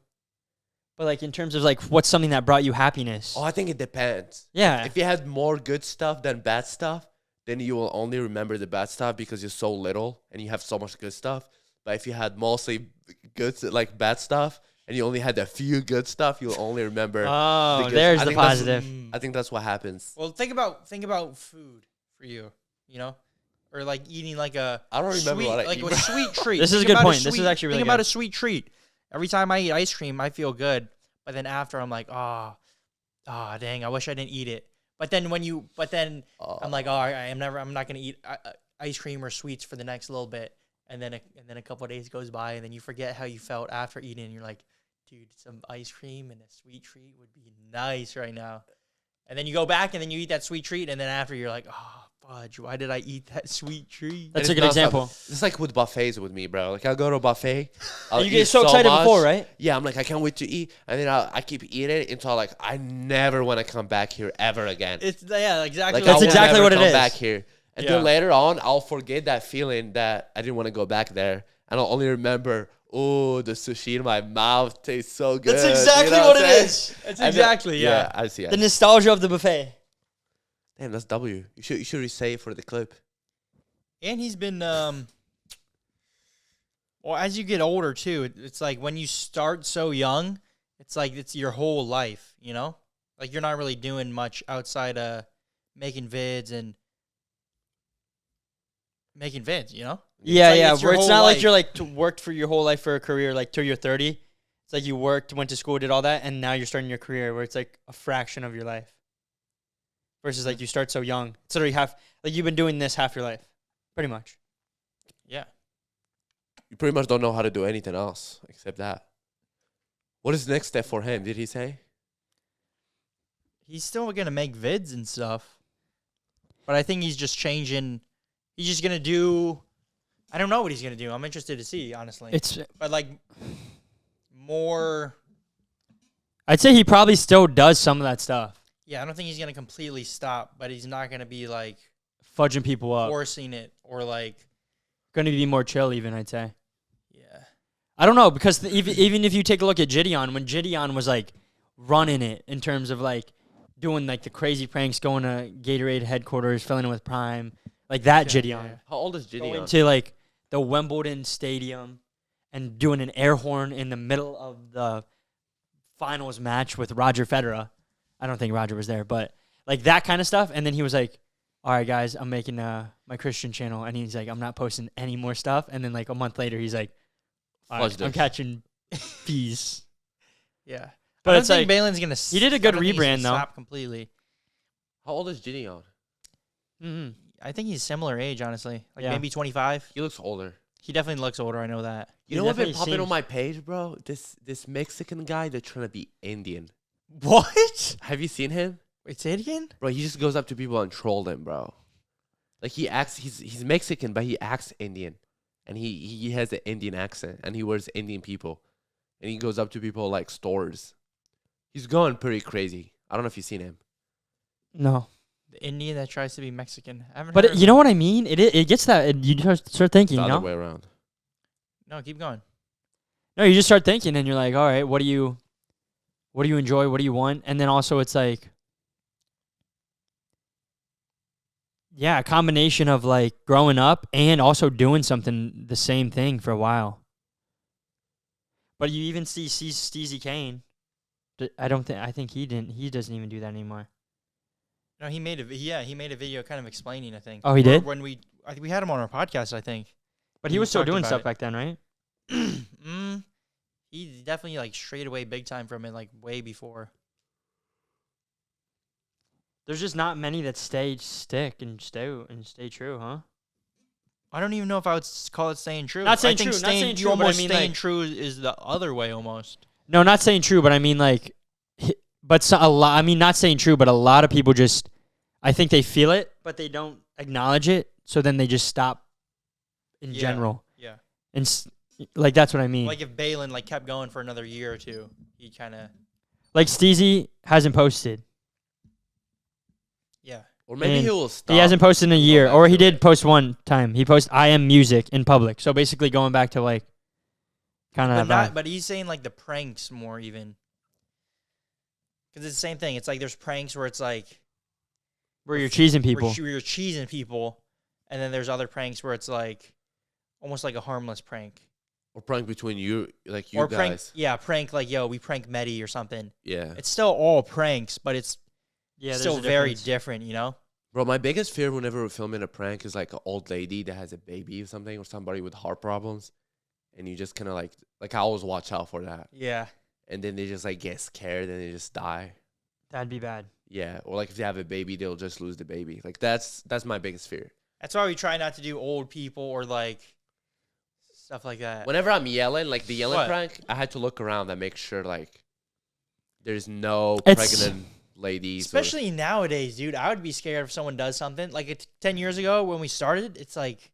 But like in terms of like what's something that brought you happiness? Oh, I think it depends. Yeah. If you had more good stuff than bad stuff, then you will only remember the bad stuff because you're so little and you have so much good stuff. But if you had mostly good, like bad stuff, and you only had a few good stuff, you'll only remember. Oh, good- there's I the think that's- positive. I think that's what happens. Well, think about food for you. You know, or like eating like a I don't remember sweet, what I like eat, a bro. sweet treat. This is a Think good about point. This is sweet- actually really think about good. a sweet treat. Every time I eat ice cream, I feel good, but then after I'm like, dang, I wish I didn't eat it. But then I'm like, I'm not gonna eat ice cream or sweets for the next little bit, and then a couple of days goes by, and then you forget how you felt after eating. And you're like, dude, some ice cream and a sweet treat would be nice right now. And then you go back and then you eat that sweet treat, and then after you're like, oh fudge, why did I eat that sweet treat? That's And a good it's nonstop. example. It's like with buffets with me, bro. Like I'll go to a buffet. I'll You get eat so excited much. before, right? Yeah, I'm like, I can't wait to eat. And then I keep eating until like, I never want to come back here ever again. It's exactly. Like, That's I will exactly never what it come is. back here. And Yeah. then later on, I'll forget that feeling that I didn't want to go back there. And I'll only remember, oh, the sushi in my mouth tastes so good. That's You exactly know what I'm it saying? is. That's And then- exactly yeah. I see. The nostalgia of the buffet. Damn, that's W. You should say it for the clip. And he's been well, as you get older too, it's like when you start so young, it's like it's your whole life, you know? Like you're not really doing much outside of making vids, you know? Yeah, like yeah. it's your Where it's whole not like life. you're like worked for your whole life for a career, like till you're 30. It's like you worked, went to school, did all that, and now you're starting your career where it's like a fraction of your life. Versus like you start so young. It's literally like you've been doing this half your life. Pretty much. Yeah. You pretty much don't know how to do anything else except that. What is the next step for him? Did he say? He's still gonna make vids and stuff. But I think he's just changing. He's just gonna do. I don't know what he's gonna do. I'm interested to see, honestly. It's But like more. I'd say he probably still does some of that stuff. Yeah, I don't think he's gonna completely stop, but he's not gonna be like Fudging people up. forcing it or like. Gonna be more chill even, I'd say. Yeah. I don't know, because even if you take a look at Gideon, when Gideon was like running it in terms of like doing like the crazy pranks, going to Gatorade headquarters, filling it with Prime, like that Gideon. yeah. How old is Going Gideon? to like the Wimbledon Stadium and doing an air horn in the middle of the finals match with Roger Federer. I don't think Roger was there, but like that kind of stuff. And then he was like, all right, guys, I'm making my Christian channel. And he's like, I'm not posting any more stuff. And then like a month later, he's like, all right, Fudge I'm this. catching peas. Yeah. But I don't it's think like, Baylen's gonna. he did a good I don't think he's gonna rebrand, though. Stop completely. How old is Gideon? Mm-hmm. I think he's similar age, honestly. Like Yeah. maybe 25. He looks older. He definitely looks older. I know that. You He know what's been definitely popping on seems- my page, bro? This Mexican guy, they're trying to be Indian. What? Have you seen him? Wait, say it again? Bro, he just goes up to people and troll them, bro. Like he's Mexican, but he acts Indian. And he has an Indian accent and he wears Indian people. And he goes up to people like stores. He's going pretty crazy. I don't know if you've seen him. No. The Indian that tries to be Mexican. I haven't heard But of you him. know what I mean? It gets that. You just start thinking, The you other know? way around. No, keep going. No, you just start thinking and you're like, all right, what do you enjoy? What do you want? And then also it's like, yeah, a combination of like growing up and also doing something the same thing for a while. But you even see Steezy Kane. I think he doesn't even do that anymore. No, he made a video kind of explaining, I think. Oh, he Or did? I think we had him on our podcast, I think. But He he was still talked doing about stuff it. back then, right? He's definitely like straight away big time from it, like way before. There's just not many that stick and stay true, huh? I don't even know if I would call it staying true. Not saying I think true, not saying you true, but I almost mean, staying like- true is the other way almost. No, not saying true, but I mean like, a lot. I mean, not saying true, but a lot of people just, I think they feel it, but they don't acknowledge it. So then they just stop. In Yeah. general, Yeah. and like that's what I mean. Like if Baylen like kept going for another year or two, he kind of Like Steezy hasn't posted. yeah. Or maybe And he will stop. He hasn't posted in a and go year, back or he to did it. post one time. He posted "I am music" in public. So basically, going back to like, kind But of. not. But he's saying like the pranks more even. Because it's the same thing. It's like there's pranks where it's like where you're cheesing people. where you're cheesing people, and then there's other pranks where it's like almost like a harmless prank. Or prank between you, like you Or guys. prank like yo, we prank Medi or something. Yeah. It's still all pranks, but it's Yeah, there's still a very difference. different, you know? Bro, my biggest fear whenever we're filming a prank is like an old lady that has a baby or something, or somebody with heart problems. And you just kind of like I always watch out for that. Yeah. And then they just like get scared and they just die. That'd be bad. Yeah. Or like if they have a baby, they'll just lose the baby. Like that's my biggest fear. That's why we try not to do old people or like stuff like that. Whenever I'm yelling, like the yelling What? prank, I had to look around and make sure like there's no It's- pregnant ladies. Especially nowadays, dude. I would be scared if someone does something. Like 10 years ago when we started, it's like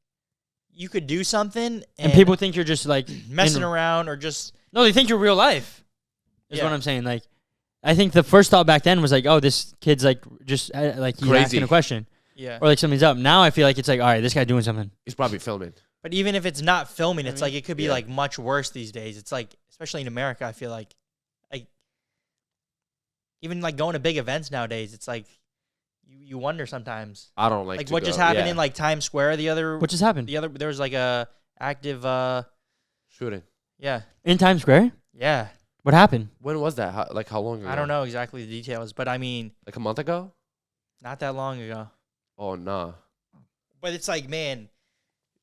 you could do something And people think you're just like messing in- around or just No, they think you're real life. Is Yeah. what I'm saying. Like, I think the first thought back then was like, oh, this kid's like just like he's Crazy. asking a question yeah. or like something's up. Now I feel like it's like, all right, this guy doing something. he's probably filming. But even if it's not filming, it's I like it could be yeah. like much worse these days. It's like especially in America, I feel like even like going to big events nowadays, it's like you wonder sometimes. I don't like Like to what go. just happened Yeah. in like Times Square What just happened there was like a active shooting. yeah. in Times Square? Yeah. What happened? When was that? How long ago? I don't know exactly the details, but I mean, Like a month ago? not that long ago. Oh nah. But it's like, man,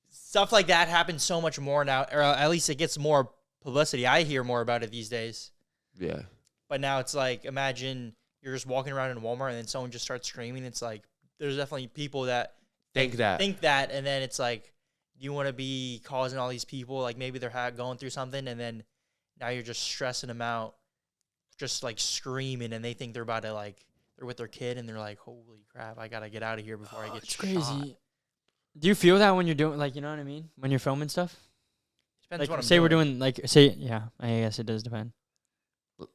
stuff like that happens so much more now, or at least it gets more publicity. I hear more about it these days. Yeah. But now it's like, imagine you're just walking around in Walmart and then someone just starts screaming. It's like, there's definitely people that Think that. and then it's like, do you want to be causing all these people? Like maybe they're going through something, and then now you're just stressing them out, just like screaming, and they think they're about to like, they're with their kid, and they're like, holy crap, I got to get out of here before I get It's shot. crazy. Do you feel that when you're doing like, you know what I mean? When you're filming stuff? Depends Like what I'm say we're doing. doing like say yeah, I guess it does depend.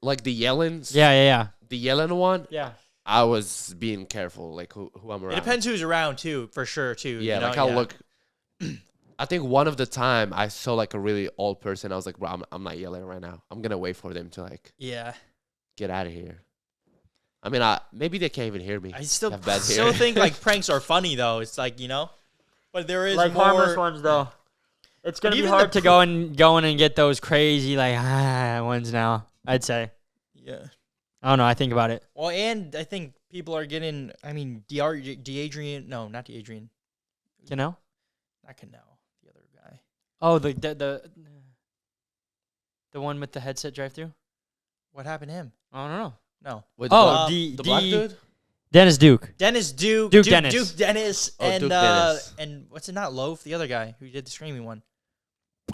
Like the yelling. Yeah. The yelling one. Yeah. I was being careful, like who I'm around. It depends who's around too, for sure too. Yeah, you know? like I'll look. I think one of the time I saw like a really old person. I was like, bro, I'm not yelling right now. I'm gonna wait for them to like Yeah, get out of here. I mean, maybe they can't even hear me. I still Have bad still hearing. think like pranks are funny though. It's like, you know, but there is Like more. harmless ones though. It's gonna But be even hard the to go and get those crazy like ones now. I'd say. Yeah. I don't know. I think about it. Well, and I think people are getting. I mean, Adrian. No, not Adrian. You know? Not Canal. The other guy. Oh, the one with the headset drive through. What happened to him? I don't know. No. With Oh, the black dude. Dennis Duke. Dennis Duke. Duke Dennis. Duke Dennis. Oh, And Duke Dennis. and what's it, not Loaf, the other guy who did the screaming one.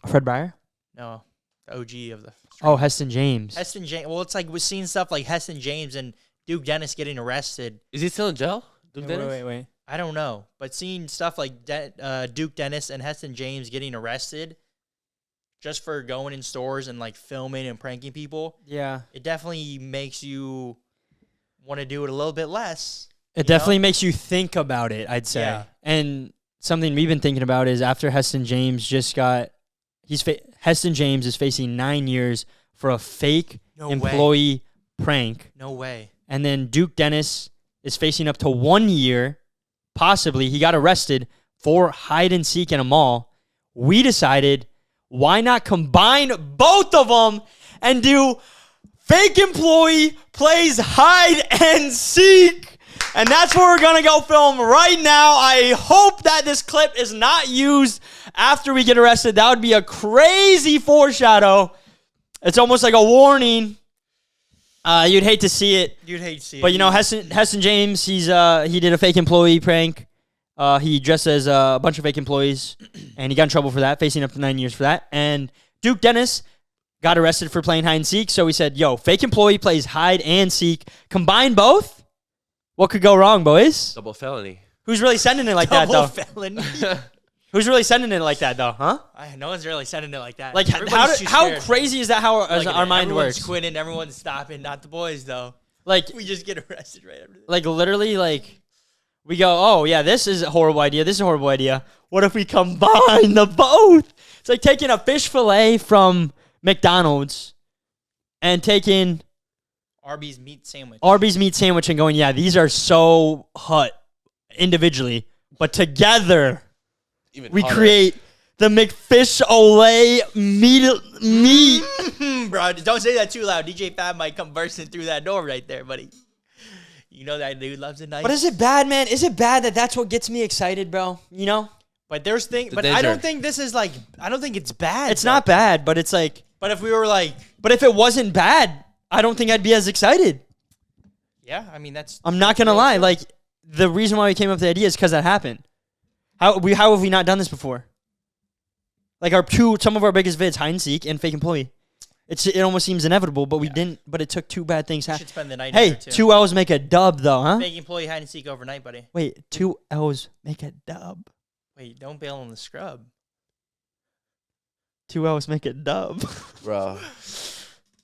Fred Breyer? No, the OG of the Oh, Heston James. Heston James. Well, it's like we're seeing stuff like Heston James and Duke Dennis getting arrested. Is he still in jail? Duke Dennis? Wait. I don't know, but seeing stuff like Duke Dennis and Heston James getting arrested just for going in stores and like filming and pranking people, Yeah. it definitely makes you want to do it a little bit less. It definitely makes you think about it, I'd say. Yeah. And something we've been thinking about is after Heston James Heston James is facing 9 years for a fake employee prank. No way. And then Duke Dennis is facing up to 1 year, possibly. He got arrested for hide and seek in a mall. We decided, why not combine both of them and do fake employee plays hide and seek? And that's where we're going to go film right now. I hope that this clip is not used after we get arrested. That would be a crazy foreshadow. It's almost like a warning. You'd hate to see it. You'd hate to see it. But, you know, Heston James, he did a fake employee prank. He dressed as a bunch of fake employees, and he got in trouble for that, facing up to 9 years for that. And Duke Dennis got arrested for playing hide and seek. So we said, yo, fake employee plays hide and seek. Combine both? What could go wrong, boys? Double felony. Who's really sending it like that, Double though? felony. Who's really sending it like that, though, huh? No one's really sending it like that. Like, Everybody's too how scared. crazy is that how our mind everyone's works? quitting, everyone's stopping, not the boys, though. Like, We just get arrested right after this. like literally, like, we go, oh, yeah, this is a horrible idea. This is a horrible idea. What if we combine the both? It's like taking a fish fillet from McDonald's and taking Arby's meat sandwich. Arby's meat sandwich and going, yeah, these are so hot individually, but together Even we harder. create the McFish Olay meat. Bro, don't say that too loud. DJ Fab might come bursting through that door right there, buddy. You know that dude loves a nice. But is it bad, man? Is it bad that that's what gets me excited, bro? You know? But there's things. But danger. I don't think this is like. I don't think it's bad. It's though. not bad, but it's like, But if we were like, but if it wasn't bad, I don't think I'd be as excited. yeah, I mean that's. I'm not gonna lie. Like, the reason why we came up with the idea is because that happened. How have we not done this before? Like some of our biggest vids, hide and seek and fake employee. It almost seems inevitable, but we didn't. But it took two bad things. We should spend the night. Hey, here too. 2 L's make a dub though, huh? Fake employee hide and seek overnight, buddy. Wait, 2 L's make a dub. Wait, don't bail on the scrub. 2 L's make a dub. Bro,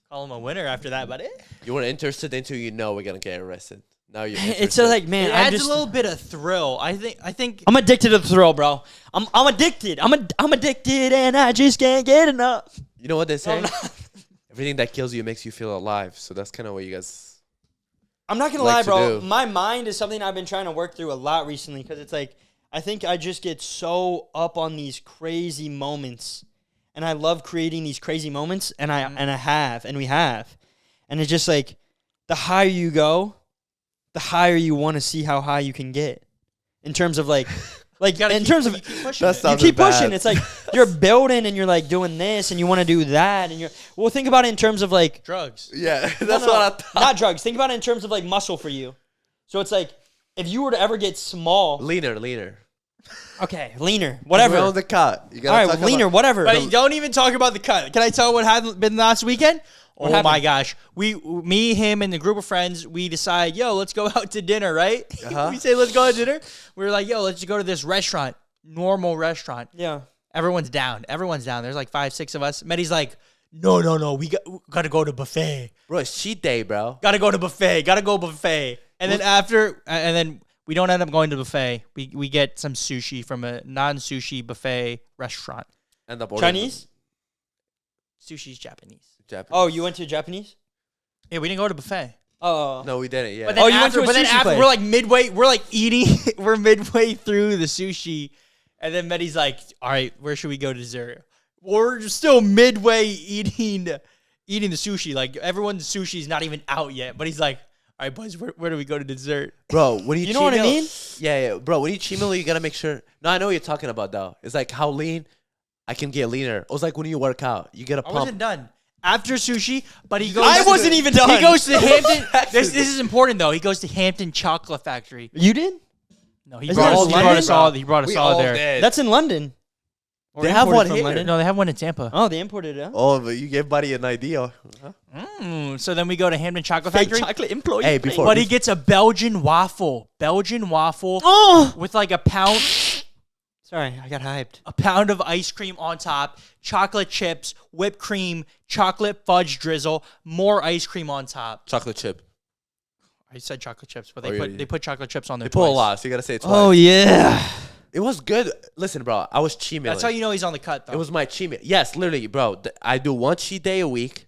Call him a winner after that, buddy. you weren't interested until you know we're going to get arrested. Now you're interested. It's so like, man, It I adds just a little bit of thrill. I think. I'm addicted to the thrill, bro. I'm addicted. I'm addicted, and I just can't get enough. You know what they say? I'm not, Everything that kills you makes you feel alive. So that's kind of what you guys... I'm not gonna Like lie, to bro. do. My mind is something I've been trying to work through a lot recently because it's like I think I just get so up on these crazy moments, and I love creating these crazy moments, and we have, and it's just like the higher you go, the higher you want to see how high you can get in terms of like in terms of you keep pushing That it. sounds you keep bad. pushing. It's like you're building and you're like doing this and you want to do that and well, think about it in terms of like drugs. Yeah, that's no, what I thought. not drugs. Think about it in terms of like muscle for you. So it's like if you were to ever get small, Leaner. okay, leaner, whatever. We're on the cut. You All gotta right, talk leaner, about- whatever. But don't even talk about the cut. Can I tell what happened last weekend? What Oh happened? my gosh. Me, him, and the group of friends, we decide, yo, let's go out to dinner, right? Uh-huh. We say, let's go out to dinner. We were like, yo, let's go to this restaurant, normal restaurant. Yeah. Everyone's down. There's like 5, 6 of us. Meddy's like, no, we gotta go to buffet. Bro, it's cheat day, bro. Gotta go buffet. And then we don't end up going to buffet. We get some sushi from a non-sushi buffet restaurant. End up ordering Chinese? Sushi's Japanese. Japanese. Oh, you went to Japanese? Yeah, we didn't go to buffet. Oh. No, we didn't. Yeah. But then Oh, you went to a but then sushi after place. we're like midway, we're like eating, we're midway through the sushi, and then Meddy's like, "All right, where should we go to dessert?" We're still midway eating the sushi. Like everyone's sushi's not even out yet, but he's like, "All right, boys, where do we go to dessert?" Bro, when you You know what I cheat meal- mean? Yeah. Bro, when you cheat meal, you gotta make sure. No, I know what you're talking about though. It's like how lean I can get leaner. It was like when you work out, you get a I wasn't pump. done. after sushi, but he goes. I wasn't even done. He goes to the Hampton. This is important though. He goes to Hampton Chocolate Factory. You did? No, he Is brought that us, in he brought London? us all. He brought us We all all there. did. That's in London. Or They have imported one from here. London? No, they have one in Tampa. Oh, they imported it. Huh? Oh, but you gave buddy an idea. Huh? So then we go to Hampton Chocolate Fake Factory. chocolate employee. Hey, before But he gets a Belgian waffle. Oh, With like a pound sorry, I got hyped. of ice cream on top, chocolate chips, whipped cream, chocolate fudge drizzle, more ice cream on top. chocolate chip. I said chocolate chips, but Oh, yeah, they put chocolate chips on there They pull a twice. lot, so you gotta say it twice. Oh yeah. It was good. Listen, bro, I was cheat mealing. That's how you know he's on the cut, though. It was my cheat meal. Yes, literally, bro. I do one cheat day a week,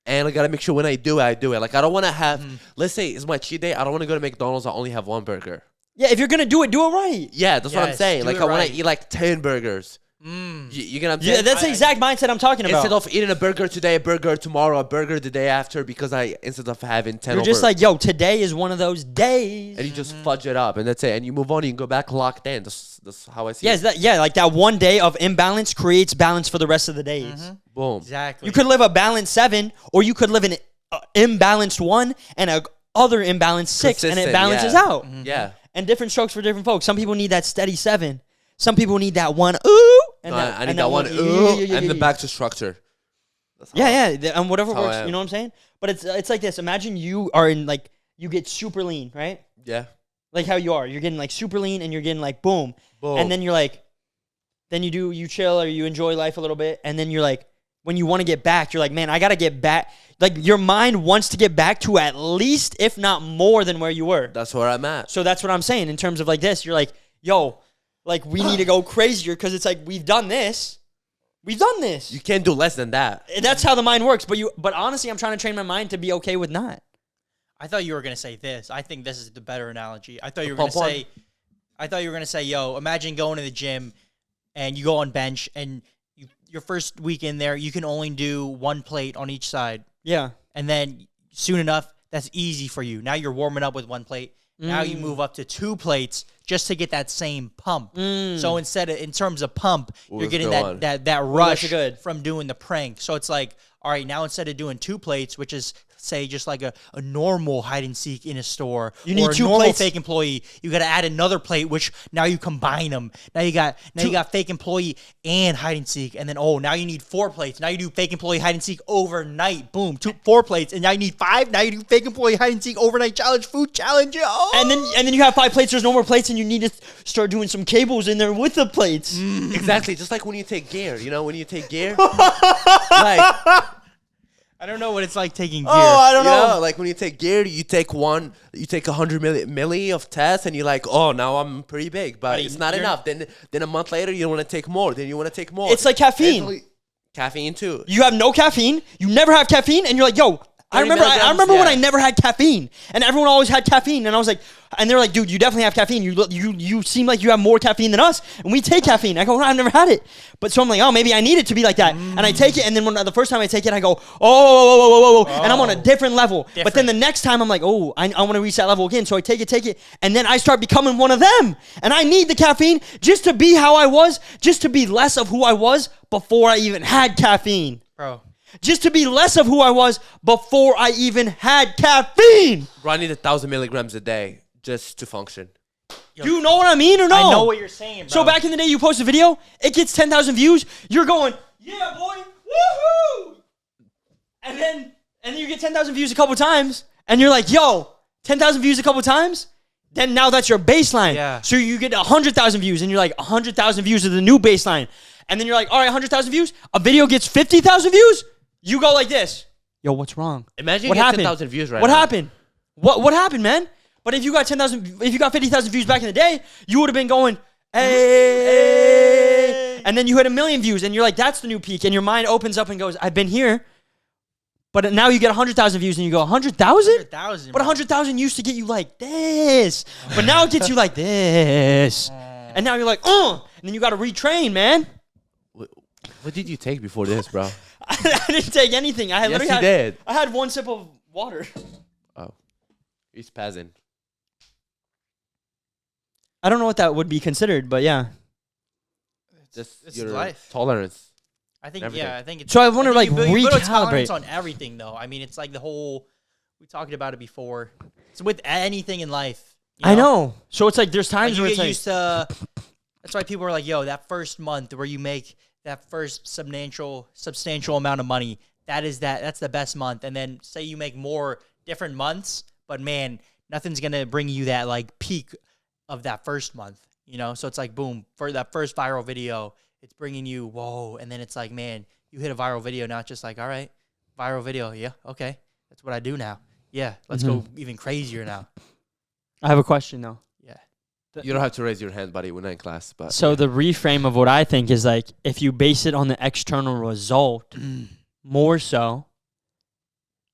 and I gotta make sure when I do it. Like I don't want to have. Let's say it's my cheat day. I don't want to go to McDonald's. I only have one burger. Yeah, if you're gonna do it right. Yeah, that's what I'm Yes, saying. do Like it I want right. to eat like 10 burgers. You get what I'm saying? Yeah, that's the exact mindset I'm talking about. Instead of eating a burger today, a burger tomorrow, a burger the day after, because instead of having 10 You're just over- like, yo, today is one of those days. and you just fudge it up, and that's it. And you move on, you can go back locked in. That's how I see Yeah, it. like that one day of imbalance creates balance for the rest of the days. Boom. exactly. You could live a balanced 7, or you could live an imbalanced 1 and a other imbalanced 6, and it Consistent, balances yeah. out. Yeah. And different strokes for different folks. Some people need that steady 7. Some people need that one ooh. And No, that, I need and that one, and the yeah. back to structure. That's how And whatever That's how I works. am. You know what I'm saying? But it's like this. Imagine you are in like you get super lean, right? Yeah. Like how you are. You're getting like super lean, and you're getting like boom. Boom. And then you're like, then you chill or you enjoy life a little bit, and then you're like, when you want to get back, you're like, man, I gotta get back. Like your mind wants to get back to at least, if not more, than where you were. That's where I'm at. So that's what I'm saying in terms of like this. You're like, yo, like we need to go crazier because it's like we've done this. We've done this. You can't do less than that. That's how the mind works. But honestly, I'm trying to train my mind to be okay with not. I thought you were gonna say this. I think this is the better analogy. I thought you were pump gonna one? say. I thought you were gonna say, yo, imagine going to the gym, and you go on bench, and your first week in there, you can only do one plate on each side, Yeah. and then soon enough, that's easy for you. Now you're warming up with one plate. Now you move up to 2 plates just to get that same pump. So in terms of pump, you're let's getting go on. that rush good. from doing the prank. So it's like, all right, now instead of doing 2 plates, which is say just like a normal hide and seek in a store, You need or a 2 normal plates. fake employee, you got to add another plate, which now you combine them. Now you got fake employee and hide and seek, and then now you need 4 plates. Now you do fake employee hide and seek overnight. Boom, 4 plates, and now you need 5. Now you do fake employee hide and seek overnight challenge, food challenge. Oh! And then you have 5 plates. There's no more plates, and you need to start doing some cables in there with the plates. Exactly. Just like when you take gear. You know, when you take gear. Like, I don't know what it's like taking gear. Oh, I don't you know. know, like when you take gear, you take 100 milli of tests, and you're like, oh, now I'm pretty big, but Buddy, it's not you're- enough. Then a month later, you want to take more. Then you want to take more. It's like caffeine. Caffeine too. You have no caffeine. You never have caffeine, and you're like, yo. I 30 remember when milligrams, I never had caffeine, and everyone always had caffeine, and I was like, and they're like, dude, you definitely have caffeine. You seem like you have more caffeine than us, and we take caffeine. I go, no, I've never had it, but so I'm like, oh, maybe I need it to be like that, and I take it, and then when the first time I take it, I go, oh, and I'm on a different level. But then the next time I'm like, oh, I want to reach that level again, so I take it, and then I start becoming one of them, and I need the caffeine just to be how I was, just to be less of who I was before I even had caffeine. Bro. Just to be less of who I was before I even had caffeine. Bro, I need 1,000 milligrams a day just to function. Do you know what I mean or no? I know what you're saying, bro. So back in the day, you post a video, it gets 10,000 views. You're going, yeah, boy, woohoo! And then you get 10,000 views a couple times, and you're like, yo, 10,000 views a couple times? Then now that's your baseline. Yeah. So you get 100,000 views, and you're like, 100,000 views is the new baseline. And then you're like, all right, 100,000 views. A video gets 50,000 views. You go like this. Yo, what's wrong? Imagine What you get happened? 10,000 views right What now. happened? What happened, man? But if you got 50,000 views back in the day, you would have been going, hey, and then you hit 1 million views, and you're like, that's the new peak, and your mind opens up and goes, I've been here. But now you get 100,000 views, and you go, 100,000? 100,000. But 100,000 used to get you like this, but now it gets you like this, and now you're like, and then you got to retrain, man. What did you take before this, bro? I didn't take anything. I had Yes, literally you did. I had 1 sip of water. Oh. He's spazzing. I don't know what that would be considered, but yeah. Just This is your life. tolerance. I think Everything. I think it's. So I want to think like you build a tolerance recalibrate. on everything, though. I mean, it's like the whole. We talked about it before. It's with anything in life. I know. So it's like there's times you where get it's like, used to. That's why people are like, "Yo, that first month where you make that first substantial amount of money, that's the best month." And then say you make more different months, but man, nothing's gonna bring you that like peak of that first month. You know, so it's like boom for that first viral video, it's bringing you whoa, and then it's like, man, you hit a viral video, not just like, all right, viral video, yeah, okay, that's what I do now. Yeah, let's go even crazier now. I have a question though. Yeah. You don't have to raise your hand, buddy. We're not in class, but So the reframe of what I think is like, if you base it on the external result more so,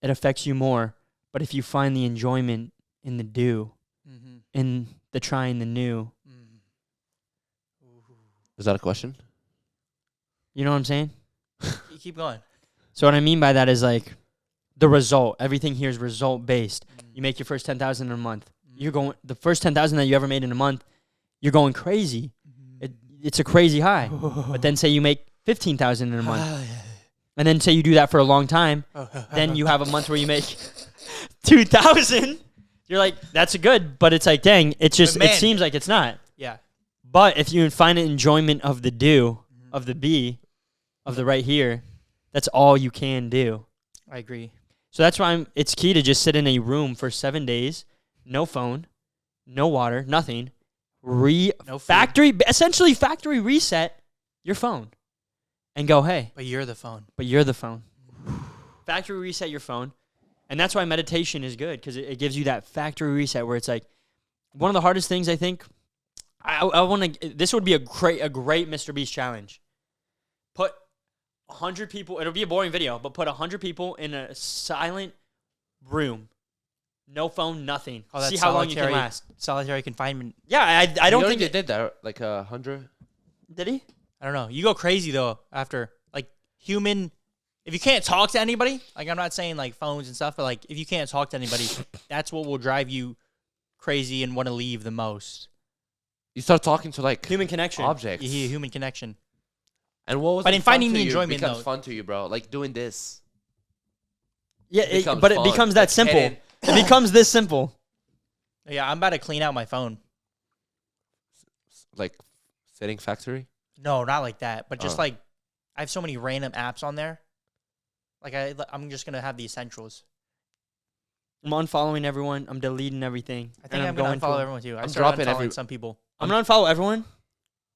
it affects you more. But if you find the enjoyment in the do, in the trying the new, is that a question? you know what I'm saying? You keep going. So what I mean by that is like the result. Everything here is result based. You make your first 10,000 in a month. You're going the first 10,000 that you ever made in a month. You're going crazy. It's a crazy high. But then say you make 15,000 in a month, and then say you do that for a long time. Then you have a month where you make 2,000. You're like, that's good, but it's like, dang, it's just But man, it seems like it's not. Yeah. But if you find an enjoyment of the do, of the be, of the right here, that's all you can do. I agree. So that's why it's key to just sit in a room for 7 days, no phone, no water, nothing. No food. Essentially factory reset your phone and go, hey, But you're the phone. but you're the phone. Factory reset your phone. And that's why meditation is good, because it gives you that factory reset where it's like one of the hardest things I think. I want to. This would be a great Mr. Beast challenge. Put 100 people. It'll be a boring video, but put 100 people in a silent room, no phone, nothing. Oh, that's See how long you can last. Solitary confinement. Yeah, I don't think they did that. Like 100. Did he? I don't know. You go crazy though after like human. If you can't talk to anybody, like I'm not saying like phones and stuff, but like if you can't talk to anybody, that's what will drive you crazy and want to leave the most. You start talking to like Human connection. objects. You hear human connection. And what was But in finding the you enjoyment, becomes though. fun to you, bro. Like doing this. Yeah, becomes but it fun. becomes that Like simple. hitting- It becomes this simple. Yeah, I'm about to clean out my phone. Like setting factory. No, not like that, but just Oh. like I have so many random apps on there. Like I'm just gonna have the essentials. I'm unfollowing everyone. I'm deleting everything. I think I'm gonna unfollow everyone too. I I'm started dropping unfollowing some people. I'm gonna unfollow everyone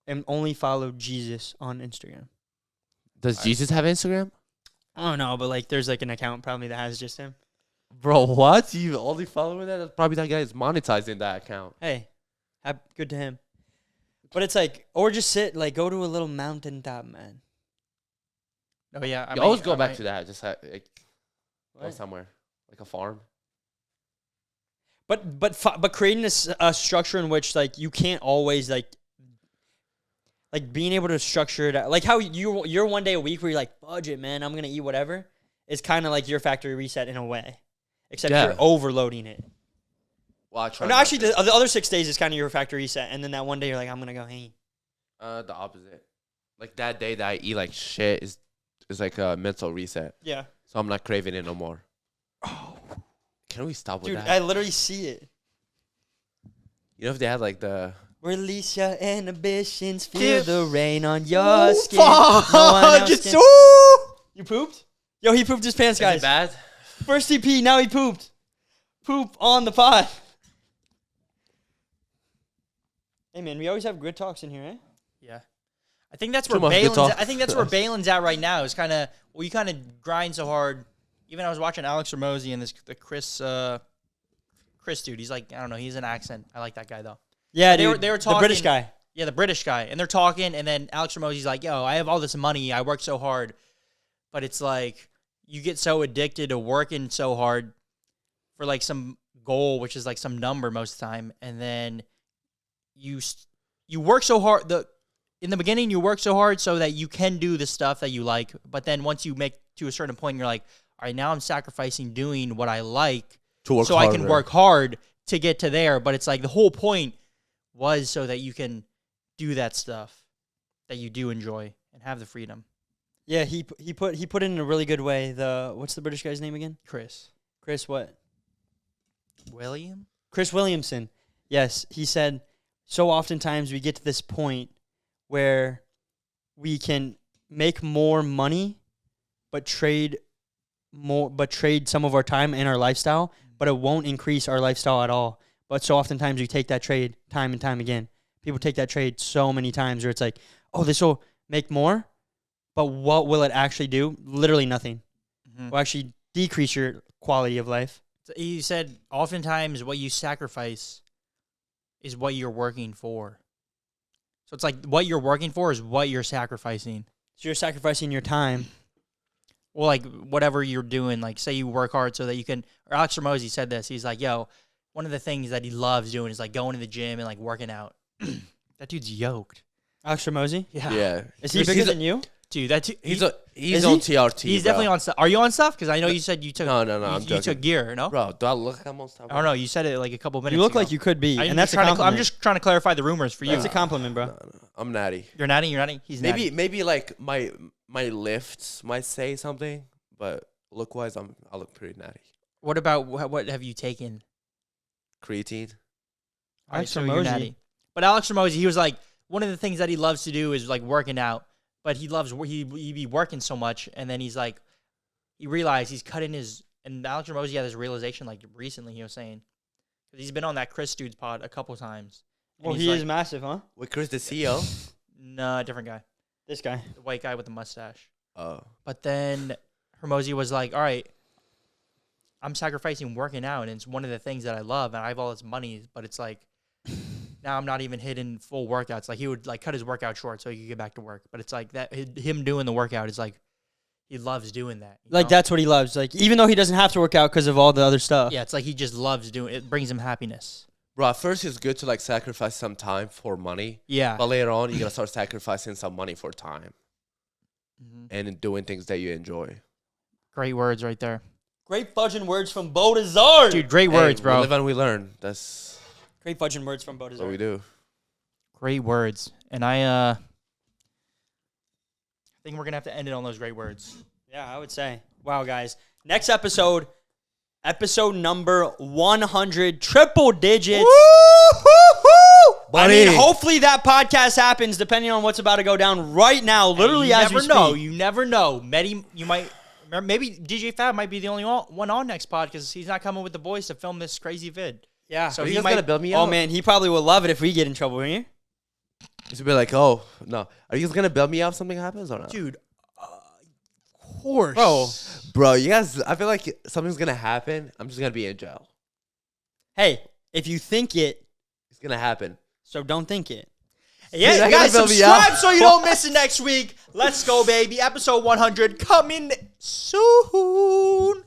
and only follow Jesus on Instagram. Does Jesus have Instagram? I don't know, but like there's like an account probably that has just him. Bro, what? You only following that? That's probably that guy is monetizing that account. Hey, good to him. But it's like, or just sit, like go to a little mountaintop, man. Oh yeah, You always go back to that. Just like go What? somewhere, like a farm. But creating a structure in which like you can't always like being able to structure it out. Like how you're 1 day a week where you're like, budget, man, I'm gonna eat whatever. It's kind of like your factory reset in a way, except you're overloading it. Well, I try. No, not actually, to. the other 6 days is kind of your factory reset, and then that 1 day you're like, I'm gonna go hey. The opposite. Like that day that I eat like shit is like a mental reset. Yeah. So I'm not craving it no more. Oh. Can we stop with Dude, that? I literally see it. You know if they had like the Release your inhibitions, feel Dude. the rain on your skin. Fuck! No one else It's can- so- You pooped? Yo, he pooped his pants, is guys. it bad? First TP, now he pooped. Poop on the pod. Hey man, we always have good talks in here, eh? Yeah, I think that's Too where much good Baylen's. talk. I think that's where Baylen's at right now. Is kind of you kind of grind so hard. Even I was watching Alex Ramosi and the Chris dude. He's like, I don't know. He's an accent. I like that guy though. Yeah, They dude. were- they were the British talking- guy. Yeah, the British guy, and they're talking, and then Alex Ramosi's like, "Yo, I have all this money. I work so hard," but it's like you get so addicted to working so hard for like some goal, which is like some number most of the time, and then you work so hard. In the beginning, you work so hard so that you can do the stuff that you like, but then once you make to a certain point, you're like, "All right, now I'm sacrificing doing what I like To work so I can harder. work hard to get to there." But it's like the whole point was so that you can do that stuff that you do enjoy and have the freedom. Yeah, he put it in a really good way. What's the British guy's name again? Chris Chris what? William. Chris Williamson. Yes, he said, so oftentimes we get to this point where we can make more money, but trade some of our time and our lifestyle, but it won't increase our lifestyle at all. But so oftentimes we take that trade time and time again. People take that trade so many times where it's like, oh, this will make more, but what will it actually do? Literally nothing. Mm-hmm. Will actually decrease your quality of life. He said, oftentimes what you sacrifice is what you're working for. So it's like what you're working for is what you're sacrificing. So you're sacrificing your time. Well, like whatever you're doing, like say you work hard so that you can. Or Alex Ramosi said this. He's like, yo, one of the things that he loves doing is like going to the gym and like working out. That dude's yoked. Alex Ramosi? Yeah. Is he bigger than you? Dude, he's on TRT. He's bro. definitely on stuff. Are you on stuff? Because I know you said you took. No. You took gear, no? Bro, do I look like I'm on stuff? I don't know. You said it like a couple minutes. You look ago. like you could be, and that's a I'm compliment. just trying to clarify the rumors for you. That's a compliment, bro. No. I'm natty. You're natty. You're natty. He's natty. Maybe like my lifts might say something, but look wise, I look pretty natty. What about what have you taken? Creatine. Alex So you're natty. Ramosi. But Alex Ramosi, he was like one of the things that he loves to do is like working out. But he be working so much, and then he's like, he realized he's cutting his. And Alex Ramosi had this realization like recently. He was saying, because he's been on that Chris dude's pod a couple times. Well, he is massive, huh? With Chris the CEO. Nah, different guy, This guy. the white guy with the mustache. Oh. But then Ramosi was like, all right, I'm sacrificing working out, and it's one of the things that I love, and I have all this money, but it's like, now I'm not even hitting full workouts. Like he would like cut his workout short so he could get back to work. But it's like that him doing the workout is like, he loves doing that. Like that's what he loves. Like even though he doesn't have to work out because of all the other stuff. Yeah, it's like he just loves doing it. It brings him happiness. Bro, at first it's good to like sacrifice some time for money. Yeah. But later on, you gotta start sacrificing some money for time Mm-hmm. and doing things that you enjoy. Great words right there. Great fudging words from Bodazar. Dude, great words, Hey, bro. We live and we learn. That's Great fudging words from what we Bodazar. do. Great words. And I think we're going to have to end it on those great words. Yeah, I would say. Wow, guys. Next episode number 100, triple digits. I mean, hopefully that podcast happens depending on what's about to go down right now, literally you as we never know. speak. You never know. Medi, you might... Maybe DJ Fab might be the only one on next pod because he's not coming with the boys to film this crazy vid. Yeah. So Are he you guys might gonna build me Oh, up? man, he probably would love it if we get in trouble, wouldn't you? It's a bit like, oh, no. Are you guys gonna build me up if something happens or not? Dude, of course. Bro, you guys, I feel like something's gonna happen. I'm just gonna be in jail. Hey, if you think it, It's gonna happen. so don't think it. Yeah, You're not guys, gonna build me subscribe up. so you don't miss it next week. Let's go, baby. Episode 100 coming soon.